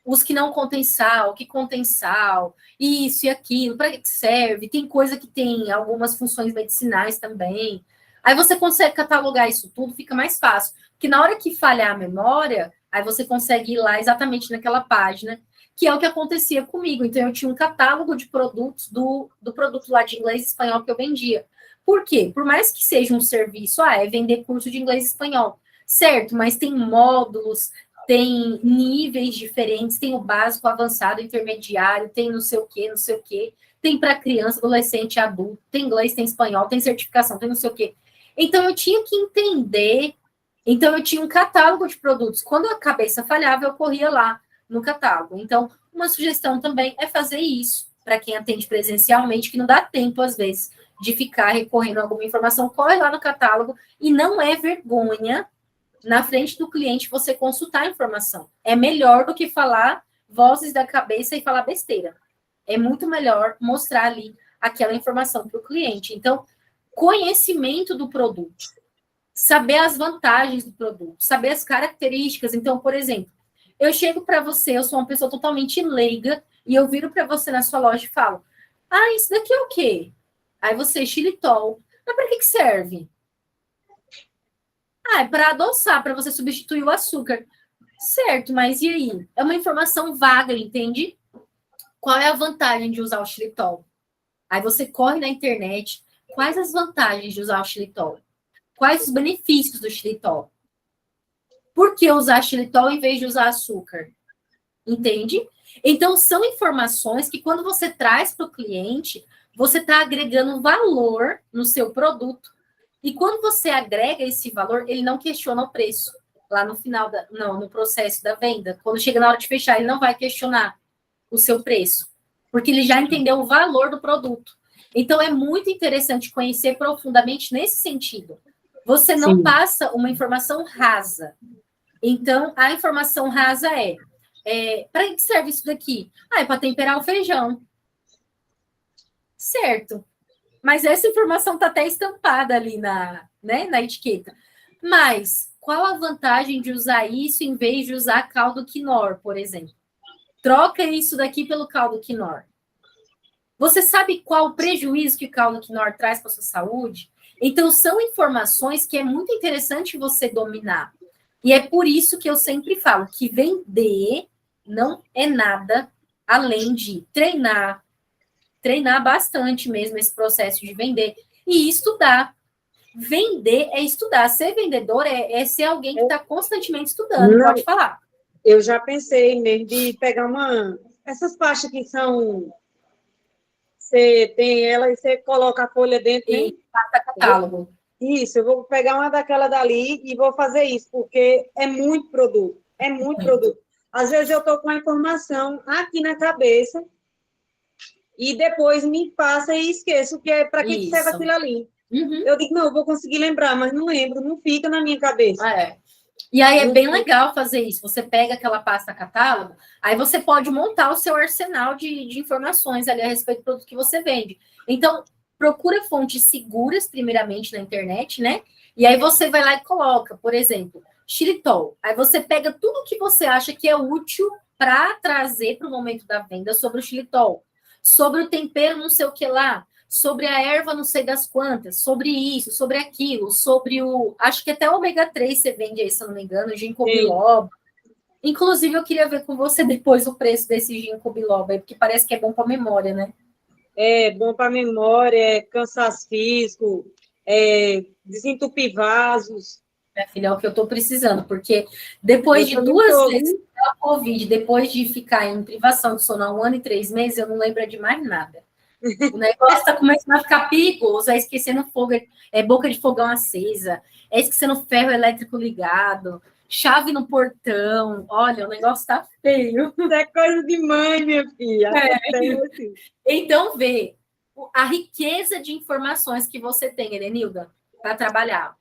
[SPEAKER 1] os que não contêm sal, o que contém sal, isso e aquilo, para que serve. Tem coisa que tem algumas funções medicinais também. Aí você consegue catalogar isso tudo, fica mais fácil. Porque na hora que falhar a memória, aí você consegue ir lá exatamente naquela página, que é o que acontecia comigo. Então, eu tinha um catálogo de produtos do produto lá de inglês e espanhol que eu vendia. Por quê? Por mais que seja um serviço, é vender curso de inglês e espanhol, certo? Mas tem módulos, tem níveis diferentes, tem o básico, o avançado, o intermediário, tem não sei o quê, tem para criança, adolescente, adulto, tem inglês, tem espanhol, tem certificação, tem não sei o quê. Então, eu tinha que entender. Então, eu tinha um catálogo de produtos. Quando a cabeça falhava, eu corria lá no catálogo. Então, uma sugestão também é fazer isso para quem atende presencialmente, que não dá tempo, às vezes, de ficar recorrendo a alguma informação, corre lá no catálogo e não é vergonha na frente do cliente você consultar a informação. É melhor do que falar vozes da cabeça e falar besteira. É muito melhor mostrar ali aquela informação para o cliente. Então, conhecimento do produto. saber as vantagens do produto, saber as características. Então, por exemplo, eu chego para você, eu sou uma pessoa totalmente leiga, e eu viro para você na sua loja e falo, isso daqui é o quê? Aí você, xilitol. Mas para que serve? É para adoçar, para você substituir o açúcar. Certo, mas e aí? É uma informação vaga, entende? Qual é a vantagem de usar o xilitol? Aí você corre na internet, quais as vantagens de usar o xilitol? Quais os benefícios do xilitol? Por que usar xilitol em vez de usar açúcar? Entende? Então, são informações que, quando você traz para o cliente, você está agregando valor no seu produto. E quando você agrega esse valor, ele não questiona o preço. Lá no final, no processo da venda. Quando chega na hora de fechar, ele não vai questionar o seu preço. Porque ele já entendeu o valor do produto. Então, é muito interessante conhecer profundamente nesse sentido. Você não passa uma informação rasa. Então, a informação rasa para que serve isso daqui? É para temperar o feijão. Certo. Mas essa informação está até estampada ali na etiqueta. Mas qual a vantagem de usar isso em vez de usar caldo quinor, por exemplo? Troca isso daqui pelo caldo quinor. Você sabe qual o prejuízo que o caldo quinor traz para a sua saúde? Então, são informações que é muito interessante você dominar. E é por isso que eu sempre falo que vender não é nada além de treinar bastante mesmo esse processo de vender e estudar. Vender é estudar. Ser vendedor é ser alguém que está constantemente estudando. Não, pode falar.
[SPEAKER 3] Eu já pensei mesmo de pegar essas pastas que são... Você tem ela e você coloca a folha dentro, né?
[SPEAKER 1] E passa catálogo.
[SPEAKER 3] Isso, eu vou pegar uma daquela dali e vou fazer isso, porque é muito produto. É muito produto. Às vezes eu estou com a informação aqui na cabeça e depois me passa e esqueço que para que serve aquilo ali. Uhum. Eu digo, não, eu vou conseguir lembrar, mas não lembro, não fica na minha cabeça.
[SPEAKER 1] E aí é bem legal fazer isso. Você pega aquela pasta catálogo, aí você pode montar o seu arsenal de informações ali a respeito do produto que você vende. Então, procura fontes seguras, primeiramente, na internet, né? E aí você vai lá e coloca, por exemplo, xilitol. Aí você pega tudo que você acha que é útil para trazer para o momento da venda sobre o xilitol. Sobre o tempero não sei o que lá, sobre a erva não sei das quantas, sobre isso, sobre aquilo, sobre acho que até o ômega 3 você vende aí, se eu não me engano, o ginkgo biloba. Inclusive, eu queria ver com você depois o preço desse ginkgo biloba, porque parece que é bom para a memória, né?
[SPEAKER 3] É bom para a memória, cansaço físico, desentupir vasos.
[SPEAKER 1] Minha filha, é o que eu estou precisando, porque depois de 2 vezes a Covid, depois de ficar em privação de sono há 1 ano e 3 meses, eu não lembro de mais nada. O negócio está começando a ficar perigoso, é esquecendo fogo, boca de fogão acesa, é esquecendo ferro elétrico ligado, chave no portão. Olha, o negócio está feio.
[SPEAKER 3] Isso é coisa de mãe, minha filha.
[SPEAKER 1] Então, vê a riqueza de informações que você tem, Helenilda, para trabalhar.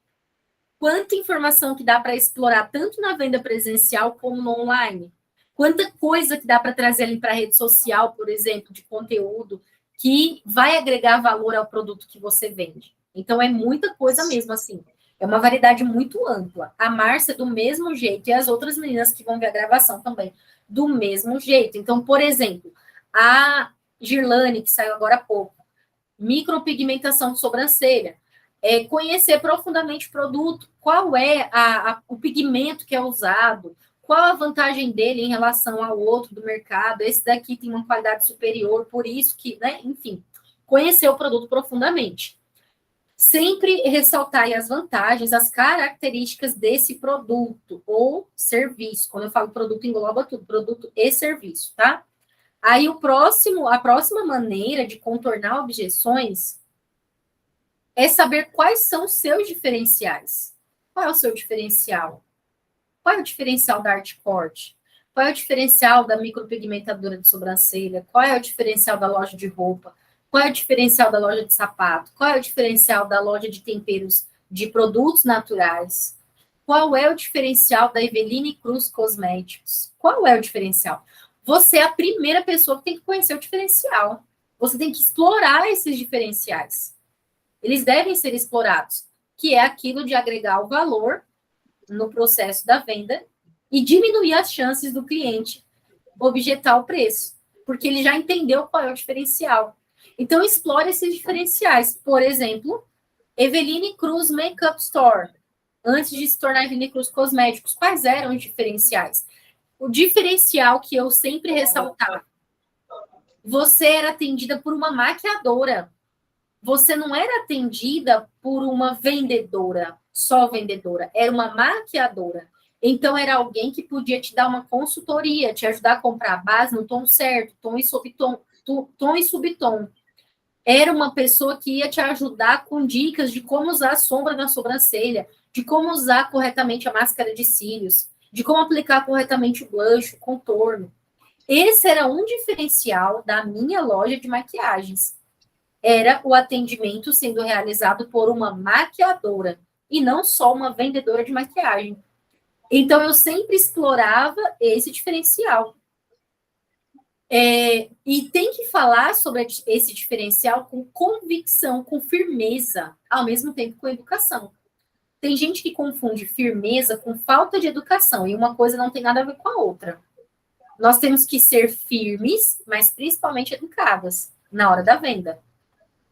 [SPEAKER 1] Quanta informação que dá para explorar, tanto na venda presencial como no online. Quanta coisa que dá para trazer ali para a rede social, por exemplo, de conteúdo, que vai agregar valor ao produto que você vende. Então, é muita coisa mesmo, assim. É uma variedade muito ampla. A Márcia, do mesmo jeito, e as outras meninas que vão ver a gravação também, do mesmo jeito. Então, por exemplo, a Girlane, que saiu agora há pouco, micropigmentação de sobrancelha, conhecer profundamente o produto, qual é o pigmento que é usado, qual a vantagem dele em relação ao outro do mercado, esse daqui tem uma qualidade superior, por isso que, né, enfim, conhecer o produto profundamente. Sempre ressaltar as vantagens, as características desse produto ou serviço. Quando eu falo produto, engloba tudo, produto e serviço, tá? Aí a próxima maneira de contornar objeções é saber quais são os seus diferenciais. Qual é o seu diferencial? Qual é o diferencial da arte corte? Qual é o diferencial da micropigmentadora de sobrancelha? Qual é o diferencial da loja de roupa? Qual é o diferencial da loja de sapato? Qual é o diferencial da loja de temperos de produtos naturais? Qual é o diferencial da Eveline Cruz Cosméticos? Qual é o diferencial? Você é a primeira pessoa que tem que conhecer o diferencial. Você tem que explorar esses diferenciais. Eles devem ser explorados. que é aquilo de agregar o valor no processo da venda e diminuir as chances do cliente objetar o preço, porque ele já entendeu qual é o diferencial. Então, explore esses diferenciais. Por exemplo, Eveline Cruz Makeup Store, antes de se tornar Eveline Cruz Cosméticos, quais eram os diferenciais? O diferencial que eu sempre ressaltava: você era atendida por uma maquiadora. Você não era atendida por uma vendedora, só vendedora. Era uma maquiadora. Então, era alguém que podia te dar uma consultoria, te ajudar a comprar a base no tom certo, tom e subtom. Tom e subtom. Era uma pessoa que ia te ajudar com dicas de como usar a sombra na sobrancelha, de como usar corretamente a máscara de cílios, de como aplicar corretamente o blush, o contorno. Esse era um diferencial da minha loja de maquiagens. Era o atendimento sendo realizado por uma maquiadora e não só uma vendedora de maquiagem. Então, eu sempre explorava esse diferencial. E tem que falar sobre esse diferencial com convicção, com firmeza, ao mesmo tempo com educação. Tem gente que confunde firmeza com falta de educação, e uma coisa não tem nada a ver com a outra. Nós temos que ser firmes, mas principalmente educadas na hora da venda.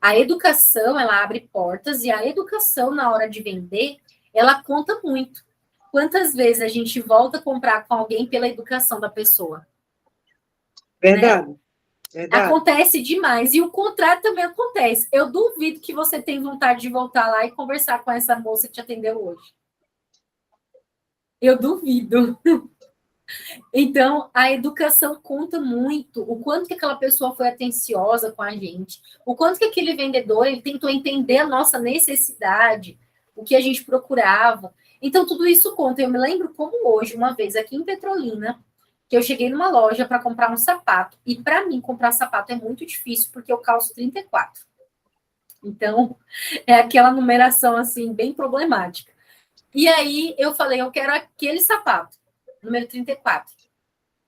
[SPEAKER 1] A educação, ela abre portas, e a educação na hora de vender, ela conta muito. Quantas vezes a gente volta a comprar com alguém pela educação da pessoa?
[SPEAKER 3] Verdade.
[SPEAKER 1] Né?
[SPEAKER 3] Verdade.
[SPEAKER 1] Acontece demais. E o contrário também acontece. Eu duvido que você tenha vontade de voltar lá e conversar com essa moça que te atendeu hoje. Eu duvido. Então, a educação conta muito. O quanto que aquela pessoa foi atenciosa com a gente. O quanto que aquele vendedor ele tentou entender a nossa necessidade. O que a gente procurava. Então, tudo isso conta. Eu me lembro como hoje, uma vez, aqui em Petrolina, que eu cheguei numa loja para comprar um sapato. E para mim, comprar sapato é muito difícil, porque eu calço 34. Então, é aquela numeração, assim, bem problemática. E aí, eu falei, eu quero aquele sapato, número 34.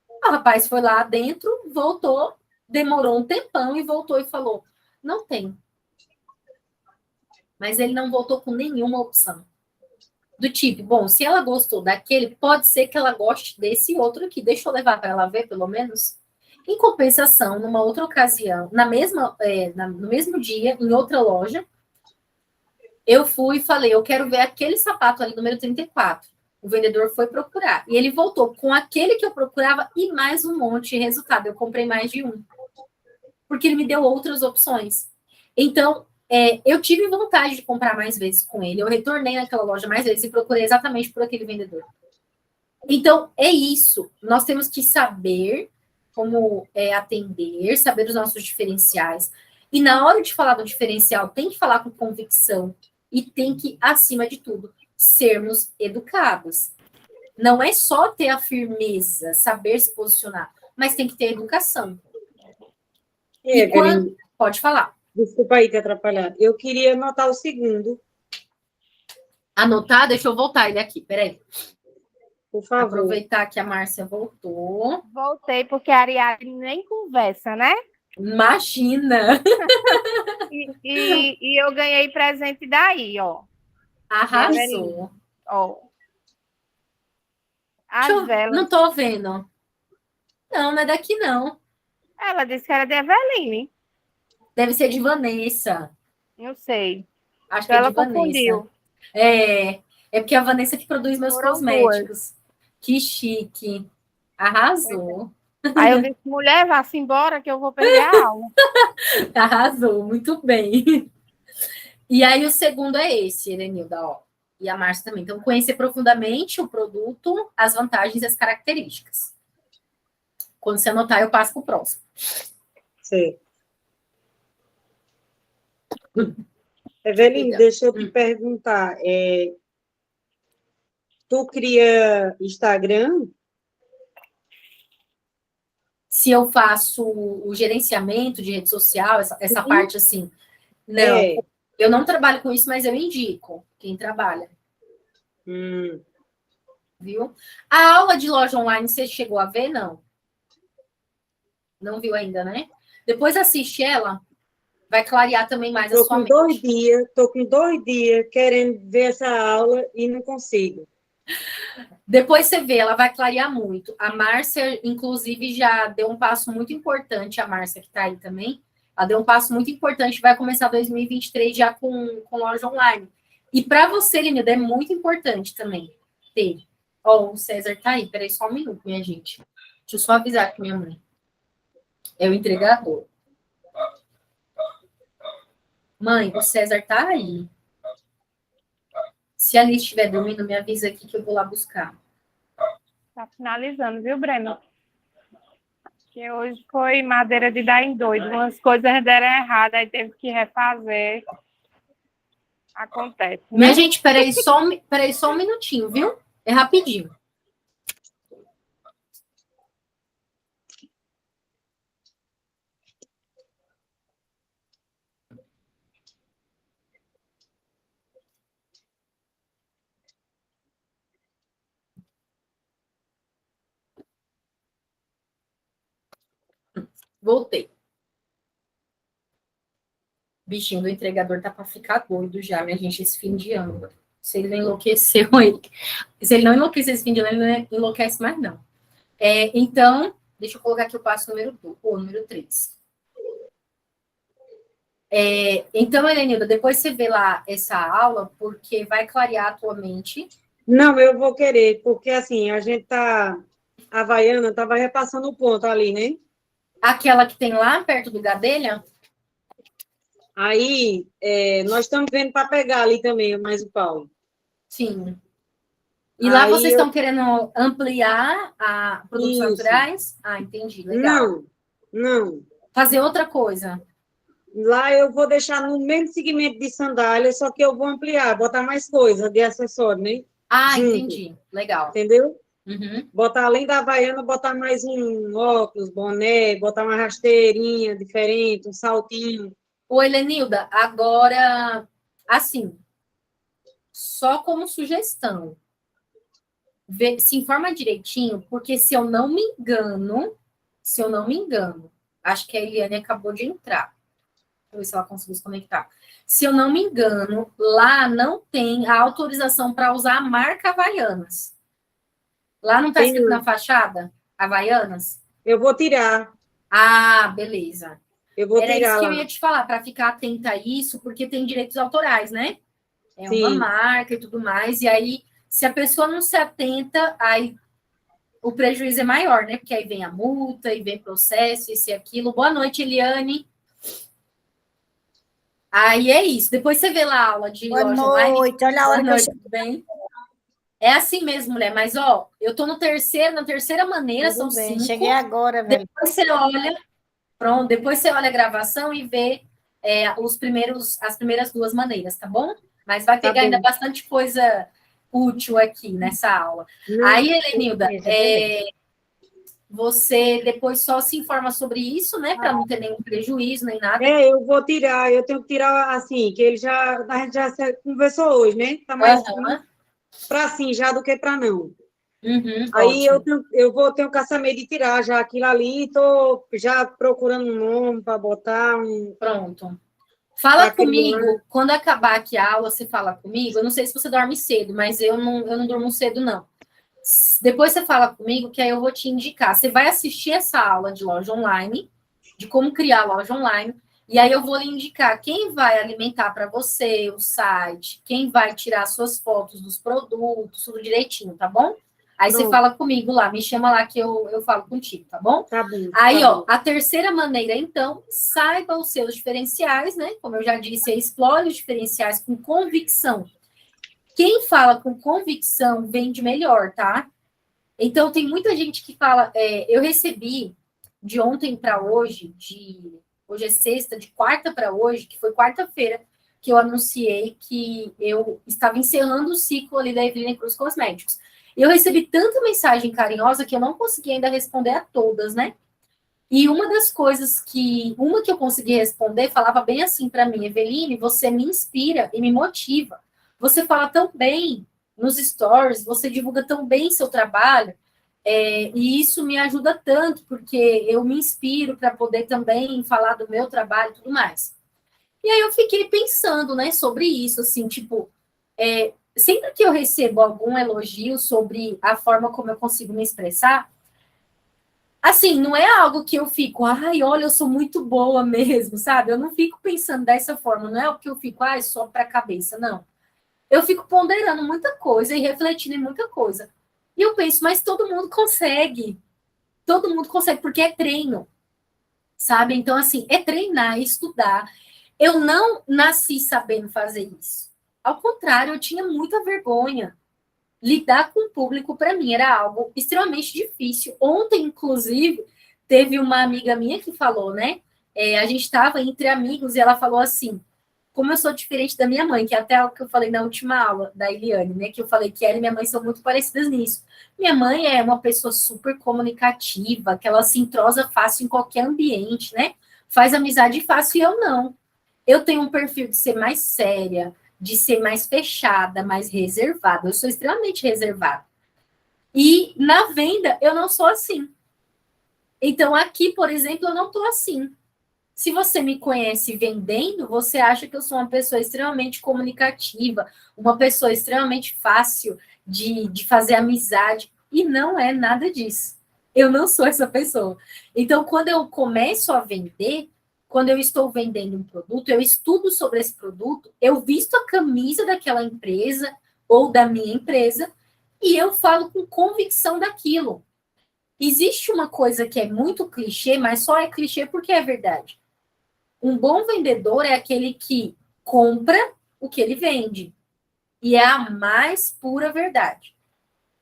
[SPEAKER 1] O rapaz foi lá dentro, voltou, demorou um tempão e voltou e falou, não tem. Mas ele não voltou com nenhuma opção. Do tipo, bom, se ela gostou daquele, pode ser que ela goste desse outro aqui. Deixa eu levar para ela ver, pelo menos. Em compensação, numa outra ocasião, no mesmo dia, em outra loja, eu fui e falei, eu quero ver aquele sapato ali, número 34. O vendedor foi procurar. E ele voltou com aquele que eu procurava e mais um monte de resultado. Eu comprei mais de um. Porque ele me deu outras opções. Então, eu tive vontade de comprar mais vezes com ele. Eu retornei naquela loja mais vezes e procurei exatamente por aquele vendedor. Então, é isso. Nós temos que saber como atender, saber os nossos diferenciais. E na hora de falar do diferencial, tem que falar com convicção. E tem que, acima de tudo, sermos educados. Não é só ter a firmeza, saber se posicionar, mas tem que ter educação. Pode falar.
[SPEAKER 3] Desculpa aí te atrapalhar. Eu queria anotar o segundo.
[SPEAKER 1] Anotar? Deixa eu voltar ele aqui, peraí.
[SPEAKER 3] Por favor.
[SPEAKER 1] Aproveitar que a Márcia voltou.
[SPEAKER 4] Voltei, porque a Ariadne nem conversa, né?
[SPEAKER 1] Imagina!
[SPEAKER 4] e eu ganhei presente daí, ó.
[SPEAKER 1] Arrasou.
[SPEAKER 4] Ó.
[SPEAKER 1] Não tô vendo. Não é daqui, não.
[SPEAKER 4] Ela disse que era de Eveline.
[SPEAKER 1] Deve ser de Vanessa.
[SPEAKER 4] Não sei.
[SPEAKER 1] Acho que ela
[SPEAKER 4] de Vanessa. Confundiu.
[SPEAKER 1] É porque a Vanessa que produz meus cosméticos. Duas. Que chique. Arrasou.
[SPEAKER 4] Aí eu disse, mulher, vá-se embora que eu vou perder a aula.
[SPEAKER 1] Arrasou, muito bem. E aí o segundo é esse, Erenilda, ó. E a Márcia também. Então, conhecer profundamente o produto, as vantagens e as características. Quando você anotar, eu passo para o próximo.
[SPEAKER 3] Sim. Eveline, deixa eu te perguntar. Tu cria Instagram?
[SPEAKER 1] Se eu faço o gerenciamento de rede social, essa parte assim. Não, eu não trabalho com isso, mas eu indico quem trabalha. Viu? A aula de loja online, você chegou a ver? Não. Não viu ainda, né? Depois assiste ela. vai clarear também mais a sua mente.
[SPEAKER 3] Estou com 2 dias querendo ver essa aula e não consigo.
[SPEAKER 1] Depois você vê, ela vai clarear muito. A Márcia, inclusive, já deu um passo muito importante, a Márcia que está aí também, ela deu um passo muito importante, vai começar 2023 já com loja online. E para você, Lenilda, é muito importante também ter. Ó, o César tá aí, peraí só um minuto, minha gente. Deixa eu só avisar aqui minha mãe. É o entregador. Mãe, o César tá aí. Se a Alice estiver dormindo, me avisa aqui que eu vou lá buscar.
[SPEAKER 4] Tá finalizando, viu, Breno? Que hoje foi madeira de dar em doido. Umas coisas deram errado, aí teve que refazer. Acontece. Né?
[SPEAKER 1] Minha gente, peraí só um minutinho, viu? É rapidinho. Voltei. Bichinho do entregador tá para ficar doido já, minha gente, esse fim de ano. Se ele não enlouqueceu, se ele não enlouqueceu esse fim de ano, ele não enlouquece mais, não. Então, deixa eu colocar aqui o passo número 3. Então, Helenilda, depois você vê lá essa aula, porque vai clarear a tua mente.
[SPEAKER 3] Não, eu vou querer, porque assim, a gente tá... A Havaiana estava repassando o ponto ali, né?
[SPEAKER 1] Aquela que tem lá perto do Gadelha?
[SPEAKER 3] Aí, nós estamos vendo para pegar ali também, mais o Paulo.
[SPEAKER 1] Sim. E lá vocês estão querendo ampliar a produtos naturais? Ah, entendi, legal.
[SPEAKER 3] Não.
[SPEAKER 1] Fazer outra coisa.
[SPEAKER 3] Lá eu vou deixar no mesmo segmento de sandália, só que eu vou ampliar, botar mais coisa de acessório, né?
[SPEAKER 1] Ah, entendi. Legal.
[SPEAKER 3] Entendeu?
[SPEAKER 1] Uhum.
[SPEAKER 3] Botar, além da Havaiana, botar mais um óculos, boné, botar uma rasteirinha diferente, um saltinho.
[SPEAKER 1] Oi, Lenilda, agora, assim, só como sugestão, se informa direitinho, porque se eu não me engano, acho que a Eliane acabou de entrar. Deixa eu ver se ela conseguiu se conectar. Se eu não me engano, lá não tem a autorização para usar a marca Havaianas. Lá não está escrito na fachada Havaianas?
[SPEAKER 3] Eu vou tirar.
[SPEAKER 1] Ah, beleza.
[SPEAKER 3] Eu vou tirar.
[SPEAKER 1] Era isso que eu ia te falar, para ficar atenta a isso, porque tem direitos autorais, né? É uma marca e tudo mais, e aí, se a pessoa não se atenta, aí o prejuízo é maior, né? Porque aí vem a multa, e vem processo, isso e aquilo. Boa noite, Eliane. Aí é isso. Depois você vê lá a aula de loja online.
[SPEAKER 5] Boa noite, olha a hora que eu cheguei.
[SPEAKER 1] Tudo bem? É assim mesmo, mulher, mas ó, eu tô na terceira maneira,
[SPEAKER 5] Tudo
[SPEAKER 1] são
[SPEAKER 5] bem,
[SPEAKER 1] 5.
[SPEAKER 5] cheguei agora, velho.
[SPEAKER 1] Depois você olha, pronto, depois você olha a gravação e vê as primeiras 2 maneiras, tá bom? Mas vai pegar ainda bastante coisa útil aqui nessa aula. Aí, Helenilda, você depois só se informa sobre isso, né? Para não ter nenhum prejuízo, nem nada.
[SPEAKER 3] Eu vou tirar, eu tenho que tirar assim, que a gente já conversou hoje, né? Tá mais para sim já do que para não. Aí eu vou ter um caçamento de tirar já aquilo ali, estou já procurando um nome para botar um.
[SPEAKER 1] Pronto. Fala comigo, quando acabar aqui a aula, você fala comigo. Eu não sei se você dorme cedo, mas eu não durmo cedo, não. Depois você fala comigo, que aí eu vou te indicar. Você vai assistir essa aula de loja online, de como criar loja online, e aí eu vou lhe indicar quem vai alimentar para você o site, quem vai tirar suas fotos dos produtos, tudo direitinho, tá bom? Aí você fala comigo lá, me chama lá que eu falo contigo, tá bom?
[SPEAKER 3] Tá bom.
[SPEAKER 1] Aí, a terceira maneira, então, saiba os seus diferenciais, né? Como eu já disse, explore os diferenciais com convicção. Quem fala com convicção vende melhor, tá? Então, tem muita gente que fala... eu recebi de ontem para hoje, hoje é sexta, de quarta para hoje, que foi quarta-feira, que eu anunciei que eu estava encerrando o ciclo ali da Evelina Cruz Cosméticos. Eu recebi tanta mensagem carinhosa que eu não consegui ainda responder a todas, né? E uma das coisas que eu consegui responder falava bem assim para mim: Eveline, você me inspira e me motiva. Você fala tão bem nos stories, você divulga tão bem seu trabalho, e isso me ajuda tanto, porque eu me inspiro para poder também falar do meu trabalho e tudo mais. E aí eu fiquei pensando, né, sobre isso, assim, tipo, sempre que eu recebo algum elogio sobre a forma como eu consigo me expressar, assim, não é algo que eu fico, ai, olha, eu sou muito boa mesmo, sabe? Eu não fico pensando dessa forma, não é o que eu fico, ai, só para a cabeça, não. Eu fico ponderando muita coisa e refletindo em muita coisa. E eu penso, mas todo mundo consegue. Todo mundo consegue, porque é treino, sabe? Então, assim, é treinar, é estudar. Eu não nasci sabendo fazer isso. Ao contrário, eu tinha muita vergonha. Lidar com o público, para mim, era algo extremamente difícil. Ontem, inclusive, teve uma amiga minha que falou, né? A gente estava entre amigos e ela falou assim: como eu sou diferente da minha mãe, que é até o que eu falei na última aula da Eliane, né? Que eu falei que ela e minha mãe são muito parecidas nisso. Minha mãe é uma pessoa super comunicativa, que ela se entrosa fácil em qualquer ambiente, né? Faz amizade fácil e eu não. Eu tenho um perfil de ser mais séria, de ser mais fechada, mais reservada. Eu sou extremamente reservada. E na venda, eu não sou assim. Então, aqui, por exemplo, eu não estou assim. Se você me conhece vendendo, você acha que eu sou uma pessoa extremamente comunicativa, uma pessoa extremamente fácil de fazer amizade. E não é nada disso. Eu não sou essa pessoa. Então, quando eu começo a vender, quando eu estou vendendo um produto, eu estudo sobre esse produto, eu visto a camisa daquela empresa ou da minha empresa e eu falo com convicção daquilo. Existe uma coisa que é muito clichê, mas só é clichê porque é verdade. Um bom vendedor é aquele que compra o que ele vende. E é a mais pura verdade.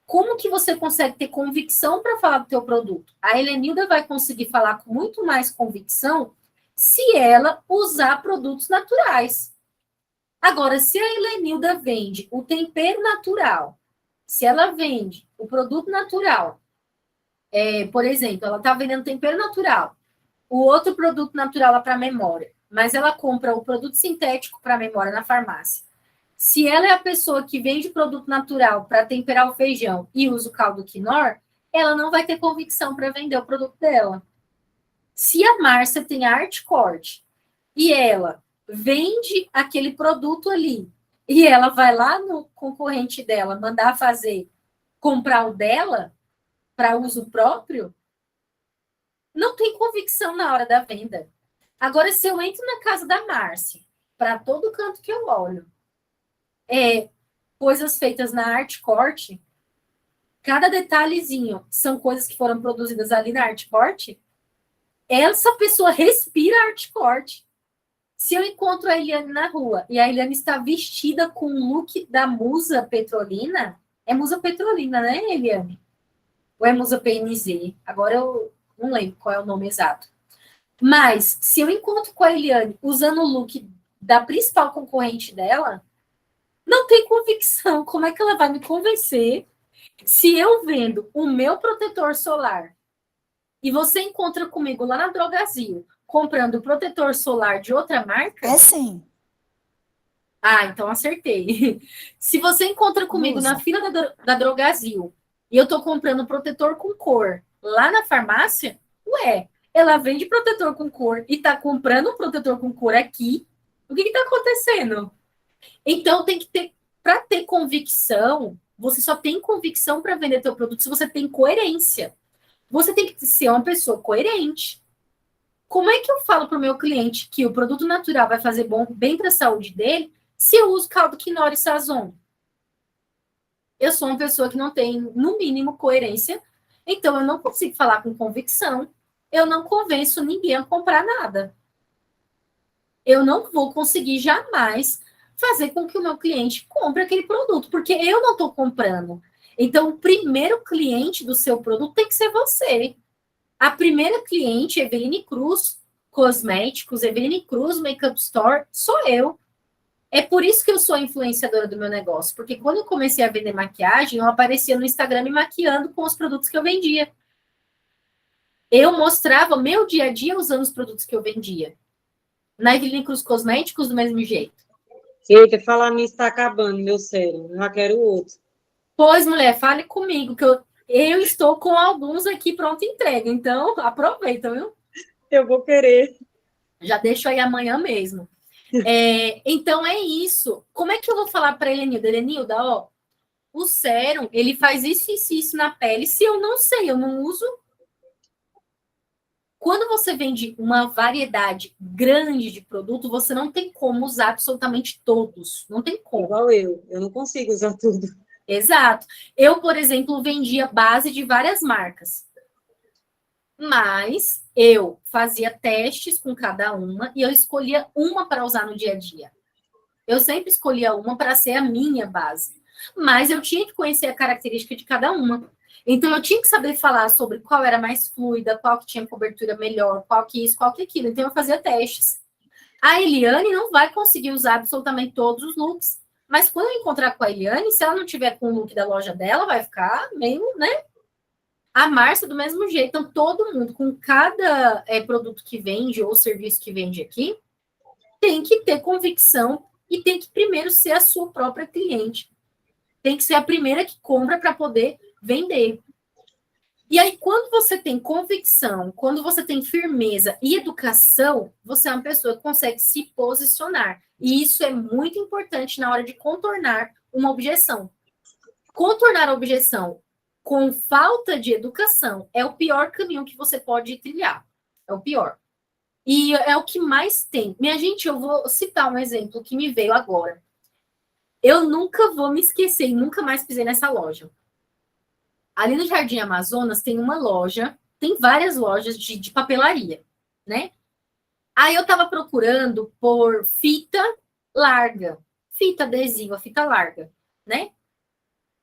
[SPEAKER 1] Como que você consegue ter convicção para falar do teu produto? A Helenilda vai conseguir falar com muito mais convicção se ela usar produtos naturais. Agora, se a Helenilda vende o tempero natural, se ela vende o produto natural, por exemplo, ela está vendendo tempero natural, o outro produto natural lá para memória, mas ela compra o produto sintético para memória na farmácia. Se ela é a pessoa que vende produto natural para temperar o feijão e usa o caldo quinor, ela não vai ter convicção para vender o produto dela. Se a Márcia tem arte corte e ela vende aquele produto ali e ela vai lá no concorrente dela mandar fazer, comprar o dela para uso próprio, não tem convicção na hora da venda. Agora, se eu entro na casa da Márcia, para todo canto que eu olho, coisas feitas na arte corte, cada detalhezinho são coisas que foram produzidas ali na arte corte, essa pessoa respira arte corte. Se eu encontro a Eliane na rua e a Eliane está vestida com o look da Musa Petrolina, é Musa Petrolina, né, Eliane? Ou é Musa PNZ? Agora eu não lembro qual é o nome exato. Mas, se eu encontro com a Eliane usando o look da principal concorrente dela, não tem convicção. Como é que ela vai me convencer se eu vendo o meu protetor solar e você encontra comigo lá na Drogazil comprando o protetor solar de outra marca?
[SPEAKER 5] É sim.
[SPEAKER 1] Ah, então acertei. Se você encontra comigo na fila da Drogazil e eu estou comprando protetor com cor lá na farmácia, ué, ela vende protetor com cor e está comprando um protetor com cor aqui, o que está acontecendo? Então, tem que ter, para ter convicção, você só tem convicção para vender teu produto se você tem coerência. Você tem que ser uma pessoa coerente. Como é que eu falo para o meu cliente que o produto natural vai fazer bem para a saúde dele se eu uso caldo quinor e sazon? Eu sou uma pessoa que não tem, no mínimo, coerência, então eu não consigo falar com convicção. Eu não convenço ninguém a comprar nada. Eu não vou conseguir jamais fazer com que o meu cliente compre aquele produto, porque eu não estou comprando. Então, o primeiro cliente do seu produto tem que ser você. A primeira cliente, Eveline Cruz Cosméticos, Eveline Cruz Makeup Store, sou eu. É por isso que eu sou influenciadora do meu negócio, porque quando eu comecei a vender maquiagem, eu aparecia no Instagram me maquiando com os produtos que eu vendia. Eu mostrava meu dia a dia usando os produtos que eu vendia. Na Eveline Cruz Cosméticos, do mesmo jeito.
[SPEAKER 3] Eita, falar nisso está acabando, meu sério. Já quero outro.
[SPEAKER 1] Pois, mulher, fale comigo, que eu estou com alguns aqui pronto entrega. Então, aproveita, viu?
[SPEAKER 3] Eu vou querer.
[SPEAKER 1] Já deixo aí amanhã mesmo. Então é isso. Como é que eu vou falar para Helenilda? Helenilda, ó, o sérum, ele faz isso na pele. Se eu não sei, eu não uso. Quando você vende uma variedade grande de produto, você não tem como usar absolutamente todos. Não tem como.
[SPEAKER 3] Igual eu não consigo usar tudo.
[SPEAKER 1] Exato. Eu, por exemplo, vendia base de várias marcas. Mas eu fazia testes com cada uma e eu escolhia uma para usar no dia a dia. Eu sempre escolhia uma para ser a minha base. Mas eu tinha que conhecer a característica de cada uma. Então, eu tinha que saber falar sobre qual era mais fluida, qual que tinha cobertura melhor, qual que isso, qual que aquilo. Então, eu fazia testes. A Eliane não vai conseguir usar absolutamente todos os looks. Mas quando eu encontrar com a Eliane, se ela não tiver com o look da loja dela, vai ficar meio, né? A Márcia, do mesmo jeito. Então, todo mundo, com cada produto que vende ou serviço que vende aqui, tem que ter convicção e tem que primeiro ser a sua própria cliente. Tem que ser a primeira que compra para poder vender. E aí, quando você tem convicção, quando você tem firmeza e educação, você é uma pessoa que consegue se posicionar. E isso é muito importante na hora de contornar uma objeção. Contornar a objeção com falta de educação é o pior caminho que você pode trilhar. É o pior. E é o que mais tem. Minha gente, eu vou citar um exemplo que me veio agora. Eu nunca vou me esquecer e nunca mais pisei nessa loja. Ali no Jardim Amazonas tem uma loja, tem várias lojas de papelaria, né? Aí eu tava procurando por fita larga, fita adesiva, fita larga, né?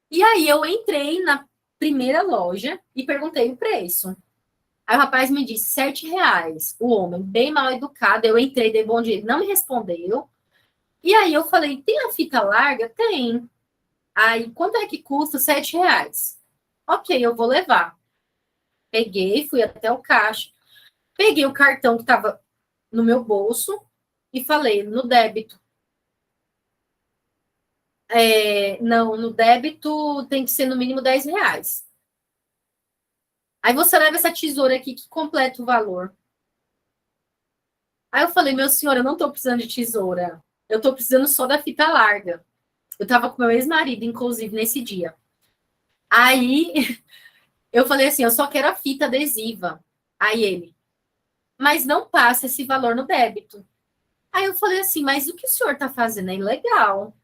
[SPEAKER 1] E aí eu entrei na primeira loja e perguntei o preço. Aí o rapaz me disse R$7. O homem, bem mal educado, eu entrei, dei bom dia, ele não me respondeu. E aí eu falei, tem a fita larga? Tem. Aí, quanto é que custa? R$7. Ok, eu vou levar. Peguei, fui até o caixa, peguei o cartão que estava no meu bolso e falei, no débito. Não, no débito tem que ser no mínimo R$10. Aí você leva essa tesoura aqui que completa o valor. Aí eu falei, meu senhor, eu não estou precisando de tesoura. Eu estou precisando só da fita larga. Eu estava com meu ex-marido, inclusive, nesse dia. Aí eu falei assim, eu só quero a fita adesiva. Aí ele, mas não passa esse valor no débito. Aí eu falei assim, mas o que o senhor está fazendo é ilegal.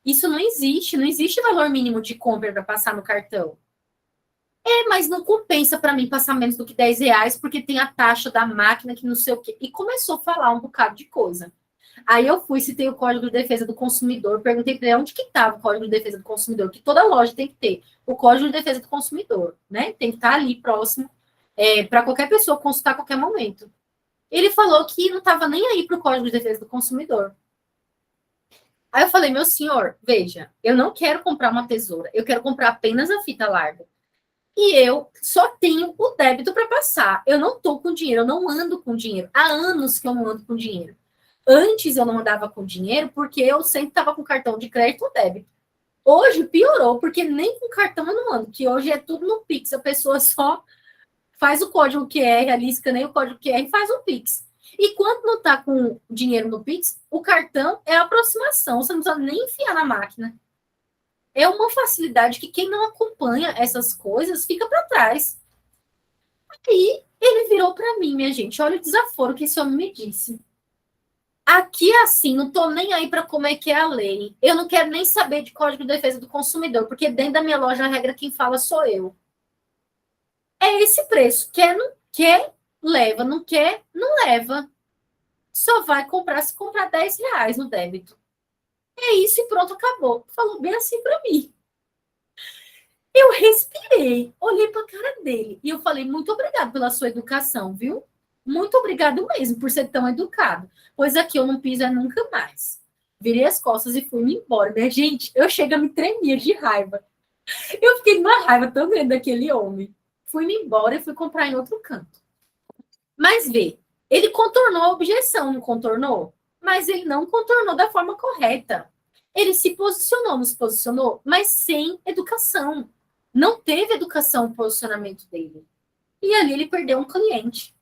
[SPEAKER 1] Isso não existe valor mínimo de compra para passar no cartão. Mas não compensa para mim passar menos do que R$10, porque tem a taxa da máquina que não sei o quê. E começou a falar um bocado de coisa. Aí eu fui, citei o Código de Defesa do Consumidor, perguntei para ele onde que estava o Código de Defesa do Consumidor, que toda loja tem que ter o Código de Defesa do Consumidor, né? Tem que estar ali próximo, para qualquer pessoa consultar a qualquer momento. Ele falou que não estava nem aí para o Código de Defesa do Consumidor. Aí eu falei, meu senhor, veja, eu não quero comprar uma tesoura, eu quero comprar apenas a fita larga. E eu só tenho o débito para passar. Eu não estou com dinheiro, eu não ando com dinheiro. Há anos que eu não ando com dinheiro. Antes eu não andava com dinheiro porque eu sempre estava com cartão de crédito ou débito. Hoje piorou, porque nem com cartão eu não ando, que hoje é tudo no Pix. A pessoa só faz o código QR, ali escaneia o código QR e faz o Pix. E quando não está com dinheiro no Pix, o cartão é a aproximação, você não precisa nem enfiar na máquina. É uma facilidade que quem não acompanha essas coisas fica para trás. Aí ele virou para mim, minha gente, olha o desaforo que esse homem me disse. Aqui é assim, não tô nem aí para como é que é a lei. Eu não quero nem saber de Código de Defesa do Consumidor, porque dentro da minha loja a regra quem fala sou eu. É esse preço. Quer, não quer, leva. Não quer, não leva. Só vai comprar se comprar R$10 no débito. É isso e pronto, acabou. Falou bem assim para mim. Eu respirei, olhei para a cara dele e eu falei, muito obrigado pela sua educação, viu? Muito obrigado mesmo por ser tão educado, pois aqui eu não piso nunca mais. Virei as costas e fui-me embora. Minha gente, eu chego a me tremer de raiva. Eu fiquei numa raiva tão grande daquele homem. Fui-me embora e fui comprar em outro canto. Mas vê, ele contornou a objeção, não contornou? Mas ele não contornou da forma correta. Ele se posicionou, não se posicionou, mas sem educação. Não teve educação no posicionamento dele. E ali ele perdeu um cliente.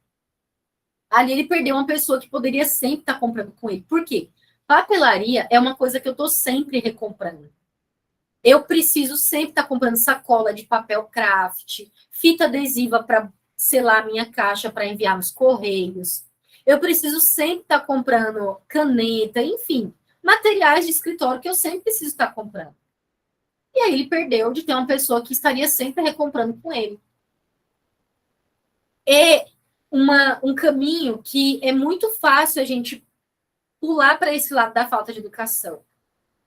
[SPEAKER 1] ali ele perdeu uma pessoa que poderia sempre estar comprando com ele. Por quê? Papelaria é uma coisa que eu estou sempre recomprando. Eu preciso sempre estar comprando sacola de papel craft, fita adesiva para selar a minha caixa para enviar nos correios. Eu preciso sempre estar comprando caneta, enfim, materiais de escritório que eu sempre preciso estar comprando. E aí ele perdeu de ter uma pessoa que estaria sempre recomprando com ele. É um caminho que é muito fácil a gente pular para esse lado da falta de educação.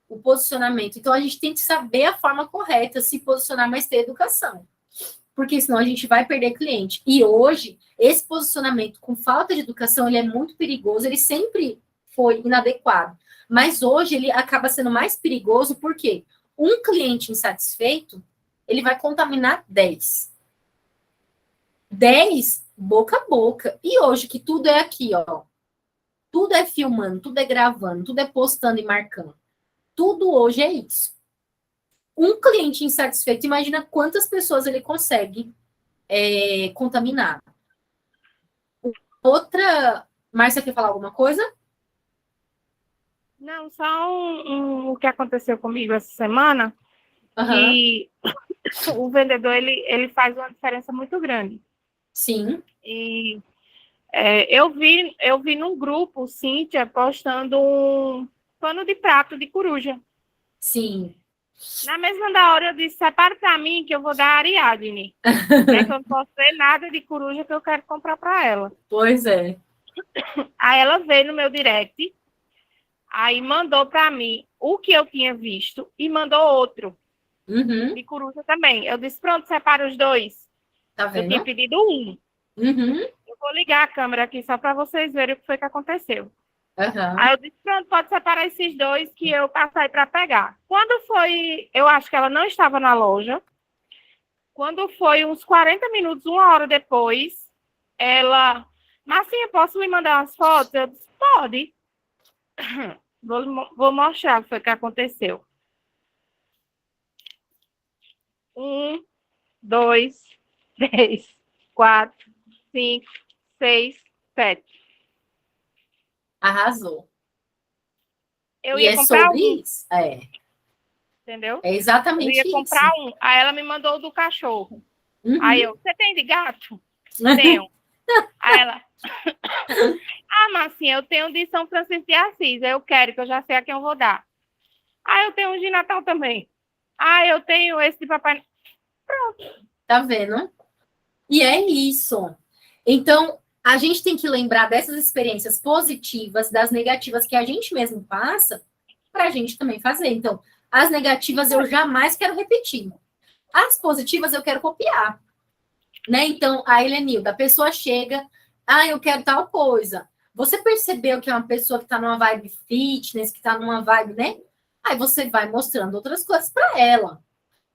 [SPEAKER 1] O posicionamento. Então, a gente tem que saber a forma correta, se posicionar, mas ter educação. Porque senão a gente vai perder cliente. E hoje, esse posicionamento com falta de educação, ele é muito perigoso, ele sempre foi inadequado. Mas hoje, ele acaba sendo mais perigoso porque um cliente insatisfeito, ele vai contaminar 10. 10 boca a boca. E hoje, que tudo é aqui, ó. Tudo é filmando, tudo é gravando, tudo é postando e marcando. Tudo hoje é isso. Um cliente insatisfeito, imagina quantas pessoas ele consegue contaminar. Outra... Márcia, quer falar alguma coisa?
[SPEAKER 4] Não, só o que aconteceu comigo essa semana, que o vendedor, ele faz uma diferença muito grande.
[SPEAKER 1] Sim.
[SPEAKER 4] E eu vi num grupo, Cíntia, postando um pano de prato de coruja.
[SPEAKER 1] Sim.
[SPEAKER 4] Na mesma da hora eu disse, separa para mim que eu vou dar a Ariadne. Que eu não posso ver nada de coruja que eu quero comprar para ela.
[SPEAKER 1] Pois é.
[SPEAKER 4] Aí ela veio no meu direct, aí mandou para mim o que eu tinha visto e mandou outro de coruja também. Eu disse, pronto, separa os dois.
[SPEAKER 1] Tá vendo?
[SPEAKER 4] Eu tinha pedido um. Eu vou ligar a câmera aqui só para vocês verem o que foi que aconteceu. Aí eu disse, pronto, pode separar esses dois que eu passei para pegar. Quando foi, eu acho que ela não estava na loja. Quando foi uns 40 minutos, 1 hora depois, ela... Marcinha, posso lhe mandar umas fotos? Eu disse, pode. Vou mostrar o que foi que aconteceu. 1, 2, 3, 4, 5, 6, 7.
[SPEAKER 1] Arrasou.
[SPEAKER 4] Eu ia comprar
[SPEAKER 1] isso.
[SPEAKER 4] Entendeu?
[SPEAKER 1] É exatamente isso.
[SPEAKER 4] Eu ia comprar um. Aí ela me mandou o do cachorro. Aí eu, você tem de gato? Tenho. Aí ela... Marcinha, eu tenho de São Francisco de Assis. Eu quero, que eu já sei a quem eu vou dar. Eu tenho um de Natal também. Eu tenho esse de Papai... Pronto.
[SPEAKER 1] Tá vendo? E é isso. Então, a gente tem que lembrar dessas experiências positivas, das negativas que a gente mesmo passa, para a gente também fazer. Então, as negativas eu jamais quero repetir. As positivas eu quero copiar. Né? Então, a Helenilda, a pessoa chega, eu quero tal coisa. Você percebeu que é uma pessoa que está numa vibe fitness, que está numa vibe, né? Aí você vai mostrando outras coisas para ela.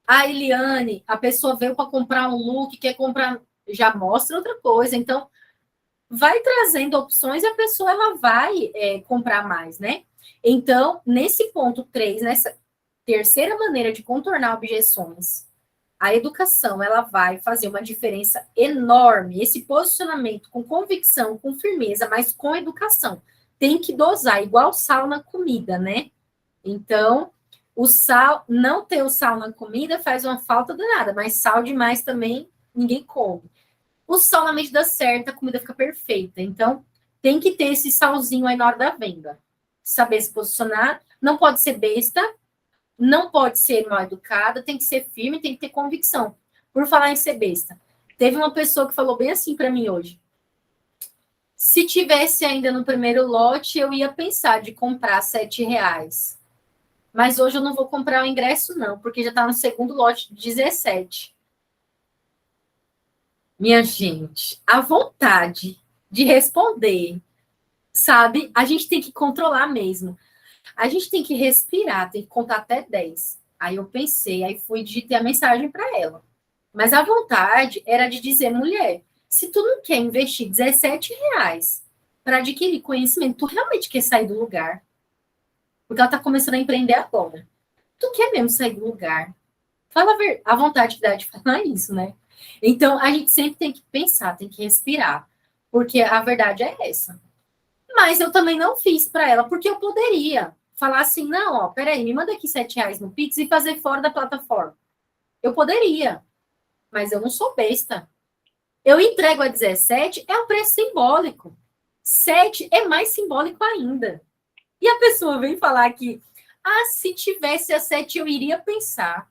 [SPEAKER 1] A Eliane, a pessoa veio para comprar um look, quer comprar, já mostra outra coisa. Então, vai trazendo opções e a pessoa ela vai comprar mais, né? Então, nesse ponto 3, nessa terceira maneira de contornar objeções, a educação ela vai fazer uma diferença enorme. Esse posicionamento com convicção, com firmeza, mas com educação. Tem que dosar, igual sal na comida, né? Então, o sal, não ter o sal na comida faz uma falta danada, mas sal demais também ninguém come. O sal na medida certa, a comida fica perfeita. Então, tem que ter esse salzinho aí na hora da venda. Saber se posicionar, não pode ser besta, não pode ser mal educada, tem que ser firme, tem que ter convicção. Por falar em ser besta, teve uma pessoa que falou bem assim para mim hoje. Se tivesse ainda no primeiro lote, eu ia pensar de comprar R$7. Mas hoje eu não vou comprar o ingresso, não, porque já está no segundo lote de 17. Minha gente, a vontade de responder, sabe? A gente tem que controlar mesmo. A gente tem que respirar, tem que contar até 10. Aí eu pensei, aí fui digitar a mensagem para ela. Mas a vontade era de dizer, mulher, se tu não quer investir R$17 para adquirir conhecimento, tu realmente quer sair do lugar. Porque ela está começando a empreender agora. Tu quer mesmo sair do lugar. Fala a vontade que dá de falar isso, né? Então, a gente sempre tem que pensar, tem que respirar. porque a verdade é essa. Mas eu também não fiz para ela, porque eu poderia falar assim, não, ó, peraí, me manda aqui R$7 no Pix e fazer fora da plataforma. Eu poderia, mas eu não sou besta. Eu entrego a 17, é um preço simbólico. 7 é mais simbólico ainda. E a pessoa vem falar que, se tivesse a 7, eu iria pensar.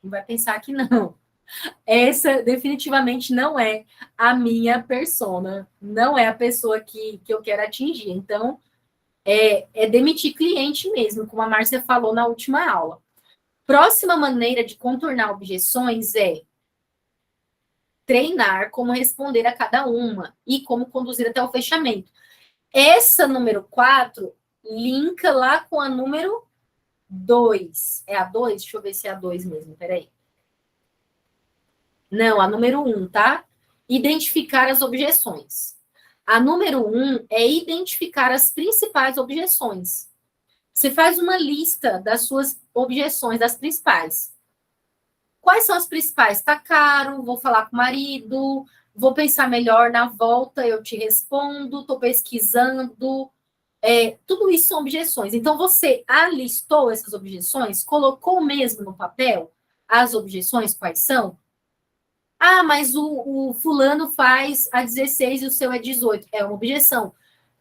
[SPEAKER 1] Não vai pensar que não. Essa definitivamente não é a minha persona, não é a pessoa que eu quero atingir. Então, é demitir cliente mesmo, como a Márcia falou na última aula. Próxima maneira de contornar objeções é treinar como responder a cada uma e como conduzir até o fechamento. Essa número 4 linka lá com a número 2. É a 2? Deixa eu ver se é a 2 mesmo, peraí. Não, a número 1, tá? Identificar as objeções. A número 1 é identificar as principais objeções. Você faz uma lista das suas objeções, das principais. Quais são as principais? Tá caro, vou falar com o marido, vou pensar melhor na volta, eu te respondo, estou pesquisando. Tudo isso são objeções. Então, você alistou essas objeções, colocou mesmo no papel as objeções, quais são? Mas o fulano faz a 16 e o seu é 18. É uma objeção.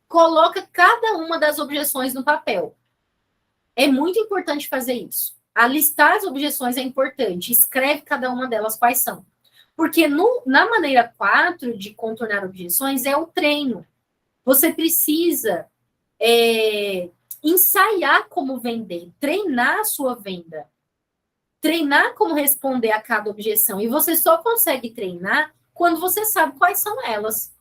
[SPEAKER 1] Coloca cada uma das objeções no papel. É muito importante fazer isso. Alistar as objeções é importante. Escreve cada uma delas quais são. Porque na maneira 4 de contornar objeções é o treino. Você precisa ensaiar como vender, treinar a sua venda. Treinar como responder a cada objeção. E você só consegue treinar quando você sabe quais são elas.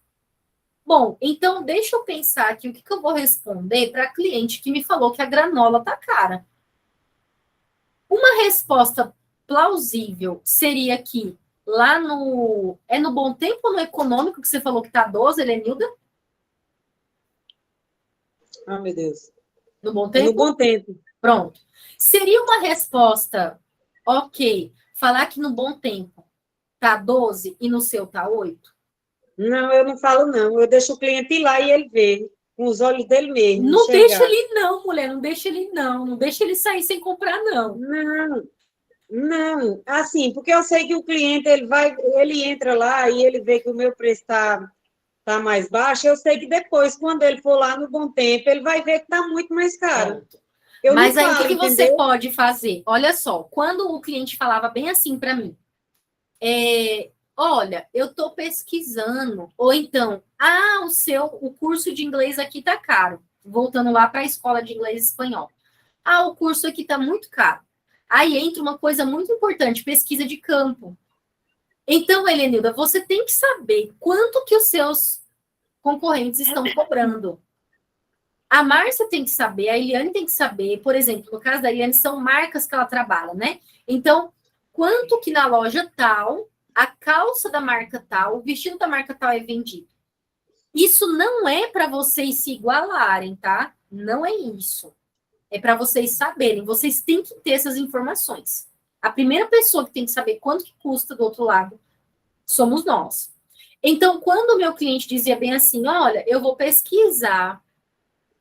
[SPEAKER 1] Bom, então deixa eu pensar aqui o que eu vou responder para a cliente que me falou que a granola tá cara. Uma resposta plausível seria que lá no... É no Bom Tempo ou no Econômico que você falou que tá 12, Helenilda?
[SPEAKER 3] Meu Deus.
[SPEAKER 1] No Bom Tempo?
[SPEAKER 3] No Bom Tempo.
[SPEAKER 1] Pronto. Seria uma resposta... Ok, falar que no Bom Tempo tá 12 e no seu tá 8?
[SPEAKER 3] Não, eu não falo não. Eu deixo o cliente ir lá e ele ver, com os olhos dele mesmo.
[SPEAKER 1] Não deixa ele não, mulher, não deixa ele não. Não deixa ele sair sem comprar, não.
[SPEAKER 3] Não. Assim, porque eu sei que o cliente, ele entra lá e ele vê que o meu preço tá mais baixo. Eu sei que depois, quando ele for lá no Bom Tempo, ele vai ver que tá muito mais caro.
[SPEAKER 1] Mas aí, o que você pode fazer? Olha só, quando o cliente falava bem assim para mim, olha, eu estou pesquisando, ou então, o curso de inglês aqui tá caro, voltando lá para a escola de inglês e espanhol. O curso aqui tá muito caro. Aí entra uma coisa muito importante, pesquisa de campo. Então, Helenilda, você tem que saber quanto que os seus concorrentes estão cobrando. A Márcia tem que saber, a Eliane tem que saber, por exemplo, no caso da Eliane, são marcas que ela trabalha, né? Então, quanto que na loja tal, a calça da marca tal, o vestido da marca tal é vendido. Isso não é para vocês se igualarem, tá? Não é isso. É para vocês saberem. Vocês têm que ter essas informações. A primeira pessoa que tem que saber quanto que custa do outro lado somos nós. Então, quando o meu cliente dizia bem assim, olha, eu vou pesquisar,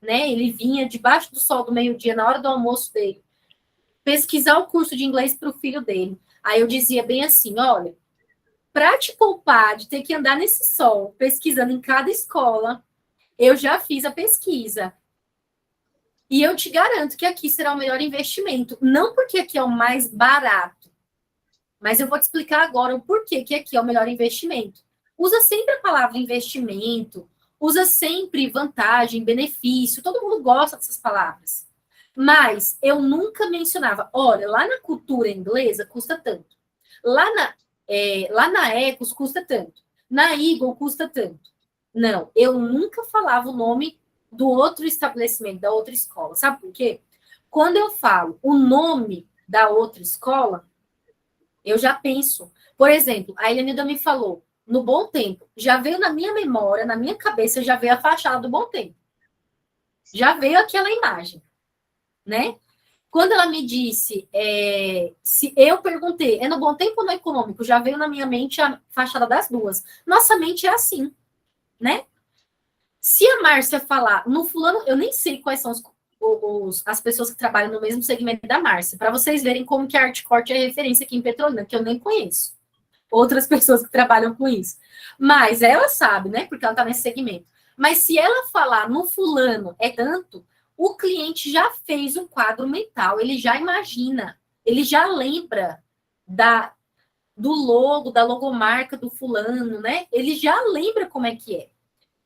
[SPEAKER 1] né? Ele vinha debaixo do sol do meio-dia, na hora do almoço dele, pesquisar o curso de inglês para o filho dele. Aí eu dizia bem assim, olha, para te poupar de ter que andar nesse sol, pesquisando em cada escola, eu já fiz a pesquisa. E eu te garanto que aqui será o melhor investimento. Não porque aqui é o mais barato, mas eu vou te explicar agora o porquê que aqui é o melhor investimento. Usa sempre a palavra investimento, usa sempre vantagem, benefício, todo mundo gosta dessas palavras. Mas eu nunca mencionava, olha, lá na cultura inglesa custa tanto. Lá na Ecos custa tanto. Na Eagle custa tanto. Não, eu nunca falava o nome do outro estabelecimento, da outra escola. Sabe por quê? Quando eu falo o nome da outra escola, eu já penso. Por exemplo, a Elenilda me falou, no Bom Tempo, já veio na minha memória, na minha cabeça, já veio a fachada do Bom Tempo. Já veio aquela imagem, né? Quando ela me disse, se eu perguntei, é no Bom Tempo ou no Econômico? Já veio na minha mente a fachada das duas. Nossa mente é assim. né? Se a Márcia falar, no fulano, eu nem sei quais são as pessoas que trabalham no mesmo segmento da Márcia, para vocês verem como que a Artcorte é referência aqui em Petrolina, que eu nem conheço. Outras pessoas que trabalham com isso. Mas ela sabe, né? Porque ela está nesse segmento. Mas se ela falar no fulano é tanto, o cliente já fez um quadro mental, ele já imagina, ele já lembra do logo, da logomarca do fulano, né? Ele já lembra como é que é.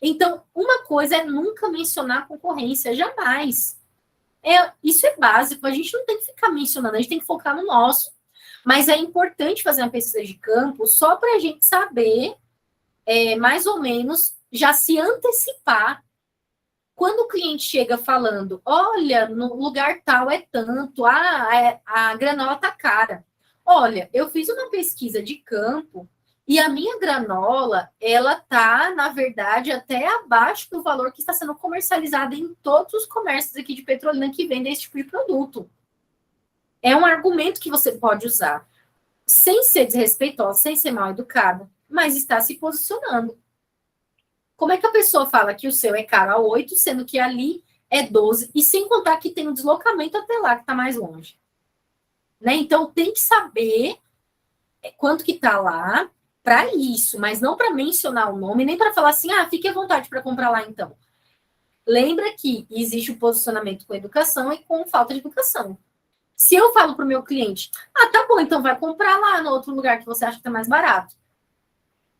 [SPEAKER 1] Então, uma coisa é nunca mencionar a concorrência, jamais. Isso é básico, a gente não tem que ficar mencionando, a gente tem que focar no nosso. Mas é importante fazer uma pesquisa de campo só para a gente saber, mais ou menos, já se antecipar. Quando o cliente chega falando, olha, no lugar tal é tanto, a granola tá cara. Olha, eu fiz uma pesquisa de campo e a minha granola, ela tá, na verdade, até abaixo do valor que está sendo comercializado em todos os comércios aqui de Petrolina que vendem esse tipo de produto. É um argumento que você pode usar, sem ser desrespeitosa, sem ser mal educada, mas está se posicionando. Como é que a pessoa fala que o seu é caro a 8, sendo que ali é 12, e sem contar que tem um deslocamento até lá, que está mais longe? Né? Então, tem que saber quanto que está lá para isso, mas não para mencionar o nome, nem para falar assim, fique à vontade para comprar lá, então. Lembra que existe o posicionamento com educação e com falta de educação. Se eu falo para o meu cliente, tá bom, então vai comprar lá no outro lugar que você acha que é mais barato.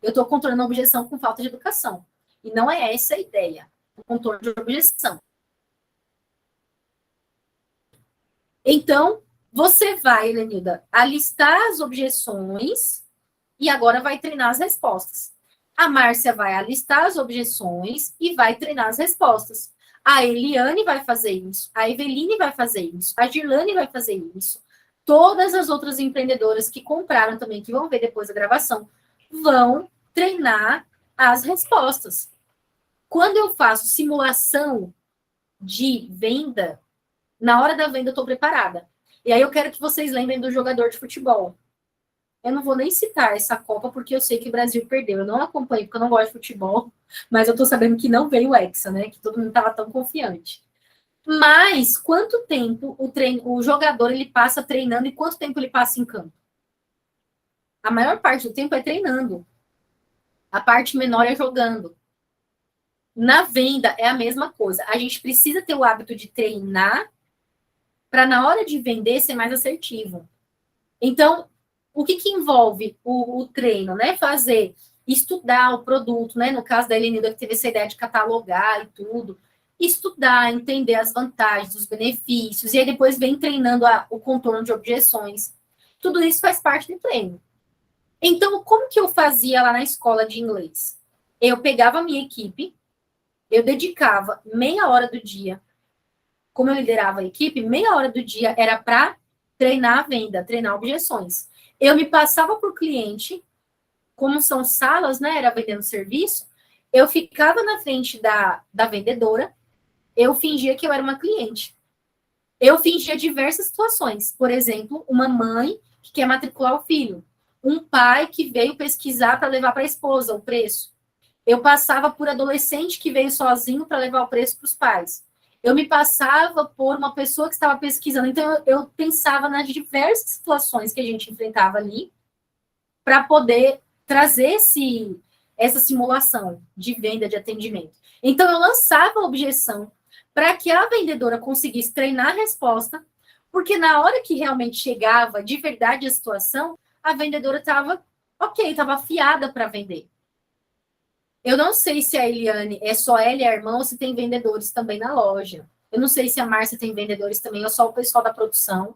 [SPEAKER 1] Eu estou contornando a objeção com falta de educação. E não é essa a ideia, o contorno de objeção. Então, você vai, Helenilda, alistar as objeções e agora vai treinar as respostas. A Márcia vai alistar as objeções e vai treinar as respostas. A Eliane vai fazer isso, a Eveline vai fazer isso, a Girlane vai fazer isso. Todas as outras empreendedoras que compraram também, que vão ver depois da gravação, vão treinar as respostas. Quando eu faço simulação de venda, na hora da venda eu estou preparada. E aí eu quero que vocês lembrem do jogador de futebol. Eu não vou nem citar essa Copa, porque eu sei que o Brasil perdeu. Eu não acompanho, porque eu não gosto de futebol, mas eu tô sabendo que não veio o Hexa, né? Que todo mundo estava tão confiante. Mas quanto tempo o jogador ele passa treinando e quanto tempo ele passa em campo? A maior parte do tempo é treinando. A parte menor é jogando. Na venda é a mesma coisa. A gente precisa ter o hábito de treinar para na hora de vender ser mais assertivo. Então, o que envolve o treino, né? Estudar o produto, né? No caso da Helenilda, que teve essa ideia de catalogar e tudo. Estudar, entender as vantagens, os benefícios, e aí depois vem treinando o contorno de objeções. Tudo isso faz parte do treino. Então, como que eu fazia lá na escola de inglês? Eu pegava a minha equipe, eu dedicava meia hora do dia, como eu liderava a equipe, meia hora do dia era para treinar a venda, treinar objeções. Eu me passava por cliente, como são salas, né, era vendendo serviço, eu ficava na frente da vendedora, eu fingia que eu era uma cliente. Eu fingia diversas situações. Por exemplo, uma mãe que quer matricular o filho. Um pai que veio pesquisar para levar para a esposa o preço. Eu passava por adolescente que veio sozinho para levar o preço para os pais. Eu me passava por uma pessoa que estava pesquisando. Então, eu pensava nas diversas situações que a gente enfrentava ali para poder trazer essa simulação de venda, de atendimento. Então, eu lançava a objeção para que a vendedora conseguisse treinar a resposta, porque na hora que realmente chegava de verdade a situação, a vendedora estava estava afiada para vender. Eu não sei se a Eliane é só ela e a irmã ou se tem vendedores também na loja. Eu não sei se a Márcia tem vendedores também ou só o pessoal da produção.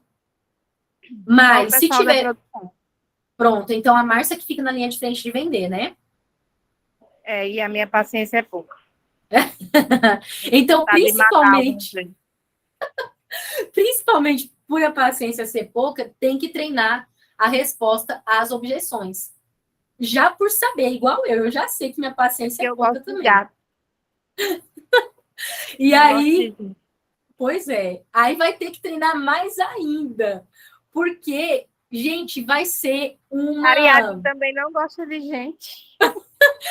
[SPEAKER 1] Mas se tiver... Pronto, então a Márcia que fica na linha de frente de vender, né?
[SPEAKER 4] E a minha paciência é pouca.
[SPEAKER 1] Então, principalmente por a paciência ser pouca, tem que treinar a resposta às objeções. Já por saber, igual eu já sei que minha paciência é pouca também. E aí, pois é, aí vai ter que treinar mais ainda, porque, gente, vai ser uma...
[SPEAKER 4] Ariadne também não gosta de gente.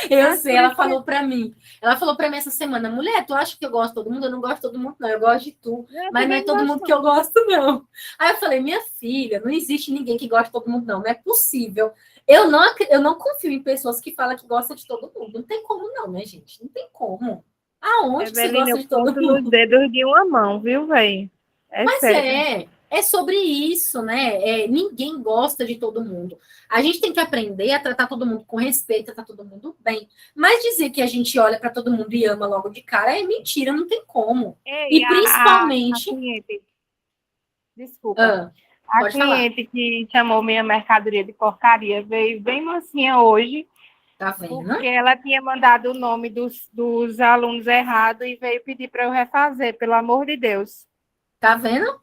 [SPEAKER 1] Eu sei, ela falou para mim. Ela falou para mim essa semana, mulher, tu acha que eu gosto de todo mundo? Eu não gosto de todo mundo, não. Eu gosto de tu, mas não é todo mundo que eu gosto, não. Aí eu falei, minha filha, não existe ninguém que gosta de todo mundo, não. Não é possível. Eu não confio em pessoas que falam que gostam de todo mundo. Não tem como, não, né, gente? Não tem como. Aonde que você gosta de todo mundo?
[SPEAKER 4] Nos dedos de uma mão, viu, velho?
[SPEAKER 1] Mas sério. É sobre isso, né? Ninguém gosta de todo mundo. A gente tem que aprender a tratar todo mundo com respeito, tratar todo mundo bem. Mas dizer que a gente olha para todo mundo e ama logo de cara é mentira, não tem como. E principalmente.
[SPEAKER 4] A cliente... Desculpa. A cliente que chamou minha mercadoria de porcaria veio bem mansinha hoje.
[SPEAKER 1] Tá vendo?
[SPEAKER 4] Porque ela tinha mandado o nome dos alunos errado e veio pedir para eu refazer, pelo amor de Deus.
[SPEAKER 1] Tá vendo?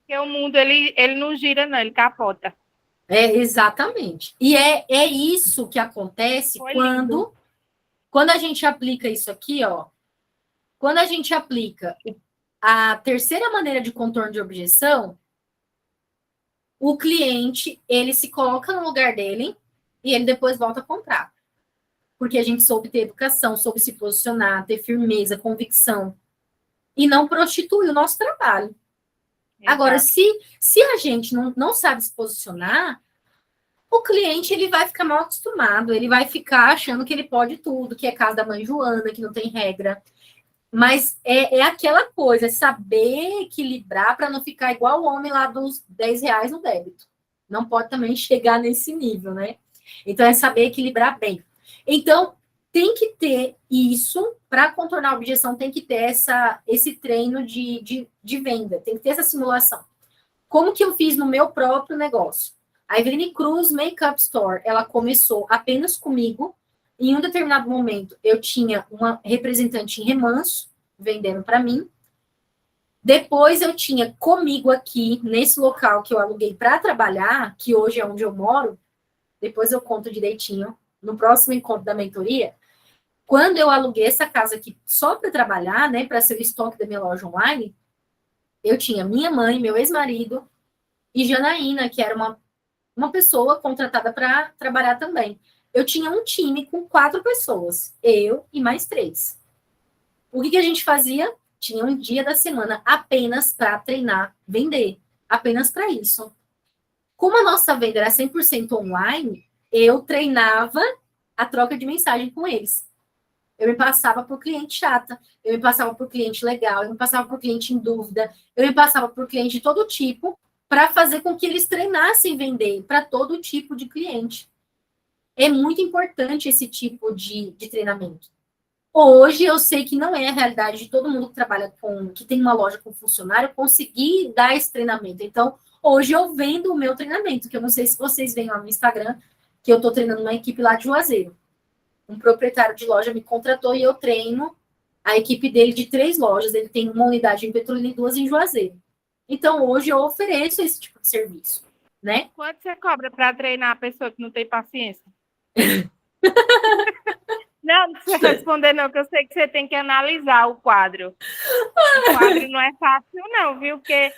[SPEAKER 4] Porque o mundo, ele não gira, não, ele capota.
[SPEAKER 1] Exatamente. E é isso que acontece quando a gente aplica isso aqui, ó. Quando a gente aplica a terceira maneira de contorno de objeção, o cliente, ele se coloca no lugar dele e ele depois volta a comprar. Porque a gente soube ter educação, soube se posicionar, ter firmeza, convicção. E não prostitui o nosso trabalho. Exato. Agora, se a gente não sabe se posicionar, o cliente ele vai ficar mal acostumado, ele vai ficar achando que ele pode tudo, que é casa da mãe Joana, que não tem regra. Mas é aquela coisa, é saber equilibrar para não ficar igual o homem lá dos R$10 no débito. Não pode também chegar nesse nível, né? Então, é saber equilibrar bem. Então, tem que ter isso, para contornar a objeção, tem que ter esse treino de venda, tem que ter essa simulação. Como que eu fiz no meu próprio negócio? A Eveline Cruz Makeup Store, ela começou apenas comigo. Em um determinado momento, eu tinha uma representante em Remanso, vendendo para mim. Depois, eu tinha comigo aqui, nesse local que eu aluguei para trabalhar, que hoje é onde eu moro. Depois eu conto direitinho, no próximo encontro da mentoria. Quando eu aluguei essa casa aqui só para trabalhar, né, para ser o estoque da minha loja online, eu tinha minha mãe, meu ex-marido e Janaína, que era uma pessoa contratada para trabalhar também. Eu tinha um time com 4 pessoas, eu e mais 3. O que a gente fazia? Tinha um dia da semana apenas para treinar, vender, apenas para isso. Como a nossa venda era 100% online, eu treinava a troca de mensagem com eles. Eu me passava por cliente chata, eu me passava por cliente legal, eu me passava por cliente em dúvida, eu me passava por cliente de todo tipo, para fazer com que eles treinassem vender para todo tipo de cliente. É muito importante esse tipo de treinamento. Hoje eu sei que não é a realidade de todo mundo que trabalha que tem uma loja com funcionário, conseguir dar esse treinamento. Então, hoje eu vendo o meu treinamento, que eu não sei se vocês veem lá no Instagram, que eu estou treinando uma equipe lá de Juazeiro. Um proprietário de loja me contratou e eu treino a equipe dele de 3 lojas. Ele tem uma unidade em Petrolina e 2 em Juazeiro. Então, hoje eu ofereço esse tipo de serviço, né?
[SPEAKER 4] Quanto você cobra para treinar a pessoa que não tem paciência? Não precisa responder, não, que eu sei que você tem que analisar o quadro. O quadro não é fácil, não, viu? Porque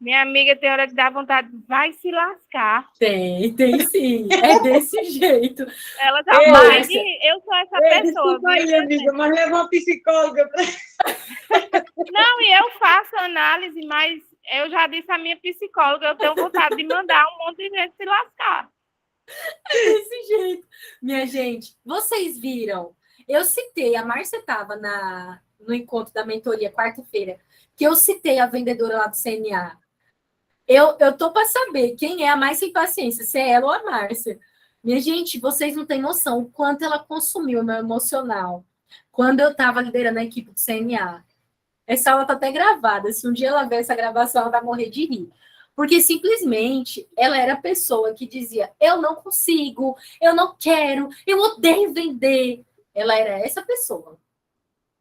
[SPEAKER 4] minha amiga tem hora que dá vontade, vai se lascar.
[SPEAKER 1] Tem sim. É desse jeito.
[SPEAKER 4] Ela tá mais. Eu sou essa pessoa.
[SPEAKER 3] Desculpa aí, amiga, mas leva uma psicóloga pra...
[SPEAKER 4] Não, e eu faço análise, mas eu já disse à minha psicóloga, eu tenho vontade de mandar um monte de gente se lascar.
[SPEAKER 1] É desse jeito. Minha gente, vocês viram? Eu citei, a Márcia estava no encontro da mentoria quarta-feira, que eu citei a vendedora lá do CNA. Eu tô para saber quem é a mais sem paciência, se é ela ou a Márcia. Minha gente, vocês não têm noção o quanto ela consumiu o meu emocional quando eu estava liderando a equipe do CNA. Essa aula tá até gravada. Se um dia ela ver essa gravação, ela vai morrer de rir. Porque simplesmente ela era a pessoa que dizia: eu não consigo, eu não quero, eu odeio vender. Ela era essa pessoa.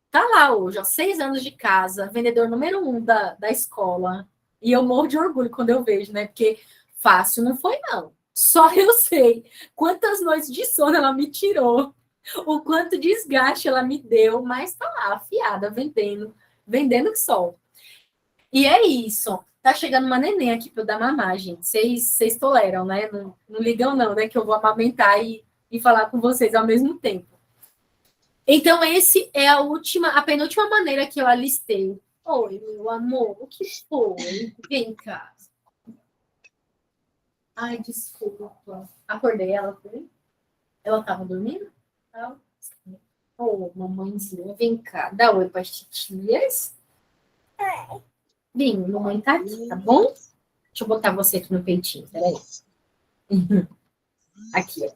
[SPEAKER 1] Tá lá hoje, 6 anos de casa, vendedor número 1 da escola. E eu morro de orgulho quando eu vejo, né? Porque fácil não foi, não. Só eu sei quantas noites de sono ela me tirou, o quanto desgaste ela me deu, mas tá lá, afiada, vendendo que sol. E é isso. Tá chegando uma neném aqui para eu dar mamar, gente. Vocês toleram, né? Não ligam não, né? Que eu vou amamentar e falar com vocês ao mesmo tempo. Então, esse é a penúltima maneira que eu alistei. Oi, meu amor, o que foi? Vem cá. Ai, desculpa. Acordei ela, foi? Ela tava dormindo? Ô, mamãezinha, vem cá. Dá oi para as titias. Vem, mamãe tá aqui, tá bom? Deixa eu botar você aqui no peitinho, peraí. Aqui, ó.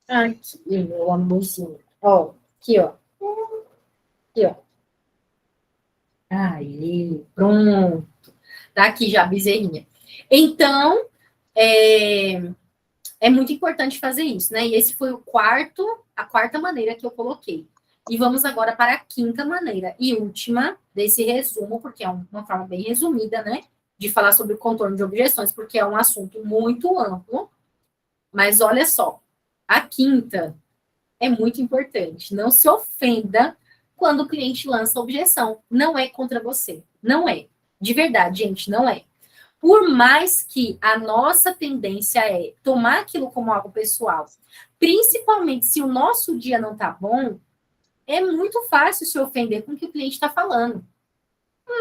[SPEAKER 1] Aqui, meu amorzinho. Ó, aqui, ó. Aqui, ó. Aí, pronto. Tá aqui já, bezerrinha. Então, é muito importante fazer isso, né? E esse foi a quarta maneira que eu coloquei. E vamos agora para a quinta maneira e última desse resumo, porque é uma forma bem resumida, né? De falar sobre o contorno de objeções, porque é um assunto muito amplo. Mas olha só, a quinta é muito importante. Não se ofenda quando o cliente lança objeção. Não é contra você. Não é. De verdade, gente, não é. Por mais que a nossa tendência é tomar aquilo como algo pessoal, principalmente se o nosso dia não tá bom, é muito fácil se ofender com o que o cliente está falando.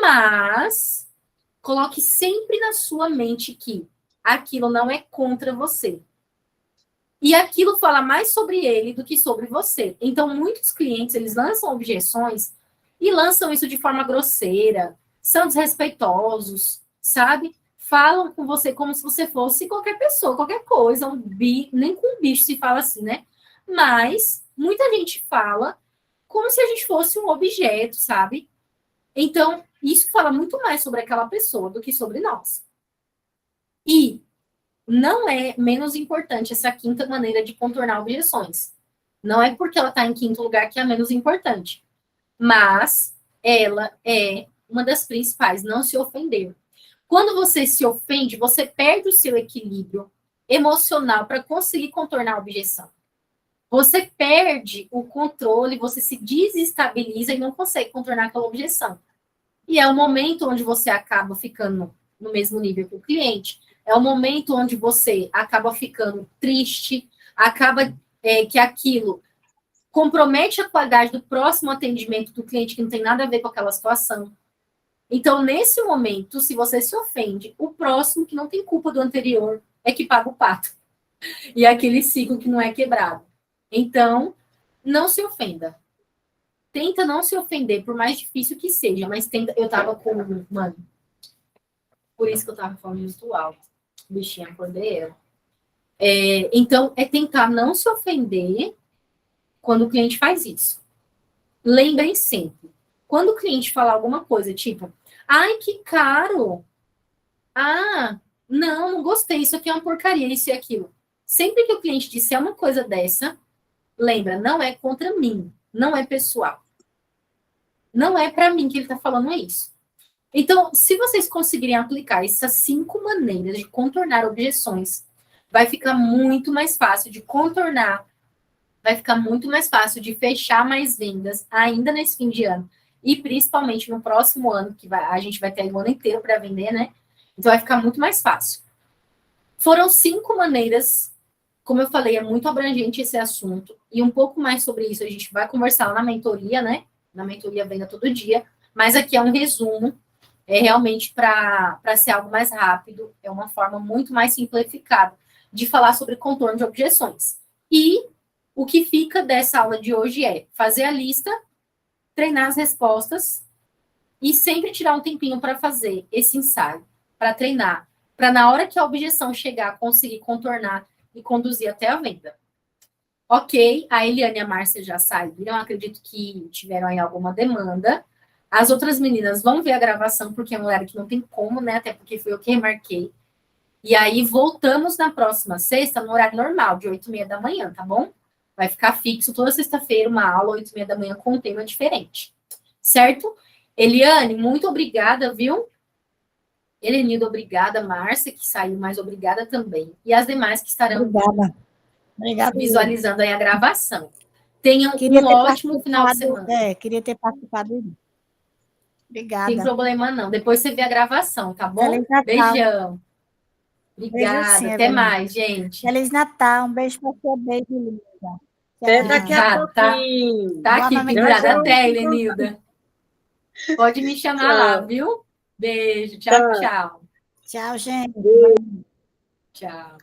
[SPEAKER 1] Mas coloque sempre na sua mente que aquilo não é contra você. E aquilo fala mais sobre ele do que sobre você. Então, muitos clientes, eles lançam objeções e lançam isso de forma grosseira, são desrespeitosos, sabe? Falam com você como se você fosse qualquer pessoa, qualquer coisa, nem com um bicho se fala assim, né? Mas muita gente fala como se a gente fosse um objeto, sabe? Então, isso fala muito mais sobre aquela pessoa do que sobre nós. E não é menos importante essa quinta maneira de contornar objeções. Não é porque ela está em quinto lugar que é menos importante. Mas ela é uma das principais, não se ofender. Quando você se ofende, você perde o seu equilíbrio emocional para conseguir contornar a objeção. Você perde o controle, você se desestabiliza e não consegue contornar aquela objeção. E é o momento onde você acaba ficando no mesmo nível que o cliente, é o momento onde você acaba ficando triste, acaba que aquilo compromete a qualidade do próximo atendimento do cliente que não tem nada a ver com aquela situação. Então, nesse momento, se você se ofende, o próximo, que não tem culpa do anterior, é que paga o pato. E é aquele ciclo que não é quebrado. Então, não se ofenda. Tenta não se ofender, por mais difícil que seja, mas tenta. Eu tava com. Mano, por isso que eu tava falando muito alto. Bichinha cordeira. Então, é tentar não se ofender quando o cliente faz isso. Lembrem sempre. Quando o cliente falar alguma coisa, tipo, ai, que caro. Ah, não gostei, isso aqui é uma porcaria, isso e aquilo. Sempre que o cliente disser uma coisa dessa, lembra, não é contra mim, não é pessoal. Não é para mim que ele está falando isso. Então, se vocês conseguirem aplicar essas 5 maneiras de contornar objeções, vai ficar muito mais fácil de contornar, vai ficar muito mais fácil de fechar mais vendas ainda nesse fim de ano. E principalmente no próximo ano, que a gente vai ter o ano inteiro para vender, né? Então vai ficar muito mais fácil. Foram 5 maneiras, como eu falei, é muito abrangente esse assunto. E um pouco mais sobre isso a gente vai conversar lá na mentoria, né? Na mentoria Venda Todo Dia. Mas aqui é um resumo, é realmente para ser algo mais rápido, é uma forma muito mais simplificada de falar sobre contorno de objeções. E o que fica dessa aula de hoje é fazer a lista, treinar as respostas e sempre tirar um tempinho para fazer esse ensaio, para treinar, para na hora que a objeção chegar, conseguir contornar e conduzir até a venda. Ok, a Eliane e a Márcia já saíram, acredito que tiveram aí alguma demanda. As outras meninas vão ver a gravação, porque é um horário que não tem como, né? Até porque foi eu que remarquei. E aí voltamos na próxima sexta, no horário normal, de 8h30 da manhã, tá bom? Vai ficar fixo toda sexta-feira, uma aula, 8h30 da manhã, com um tema diferente. Certo? Eliane, muito obrigada, viu? Helenilda, obrigada. Márcia, que saiu, mas obrigada também. E as demais que estarão visualizando aí a gravação. Tenham um ótimo final de semana.
[SPEAKER 5] Queria ter participado.
[SPEAKER 1] Obrigada. Não tem problema, não. Depois você vê a gravação, tá bom? Beijão. Obrigada. Sim, até mais, gente.
[SPEAKER 5] Feliz Natal. Um beijo para você, beijo, linda.
[SPEAKER 3] Até daqui a pouquinho.
[SPEAKER 1] Tá aqui, pendurada até, Helenilda. Pode me chamar lá, viu? Beijo, tchau, tchau.
[SPEAKER 5] Tchau, gente.
[SPEAKER 1] Tchau.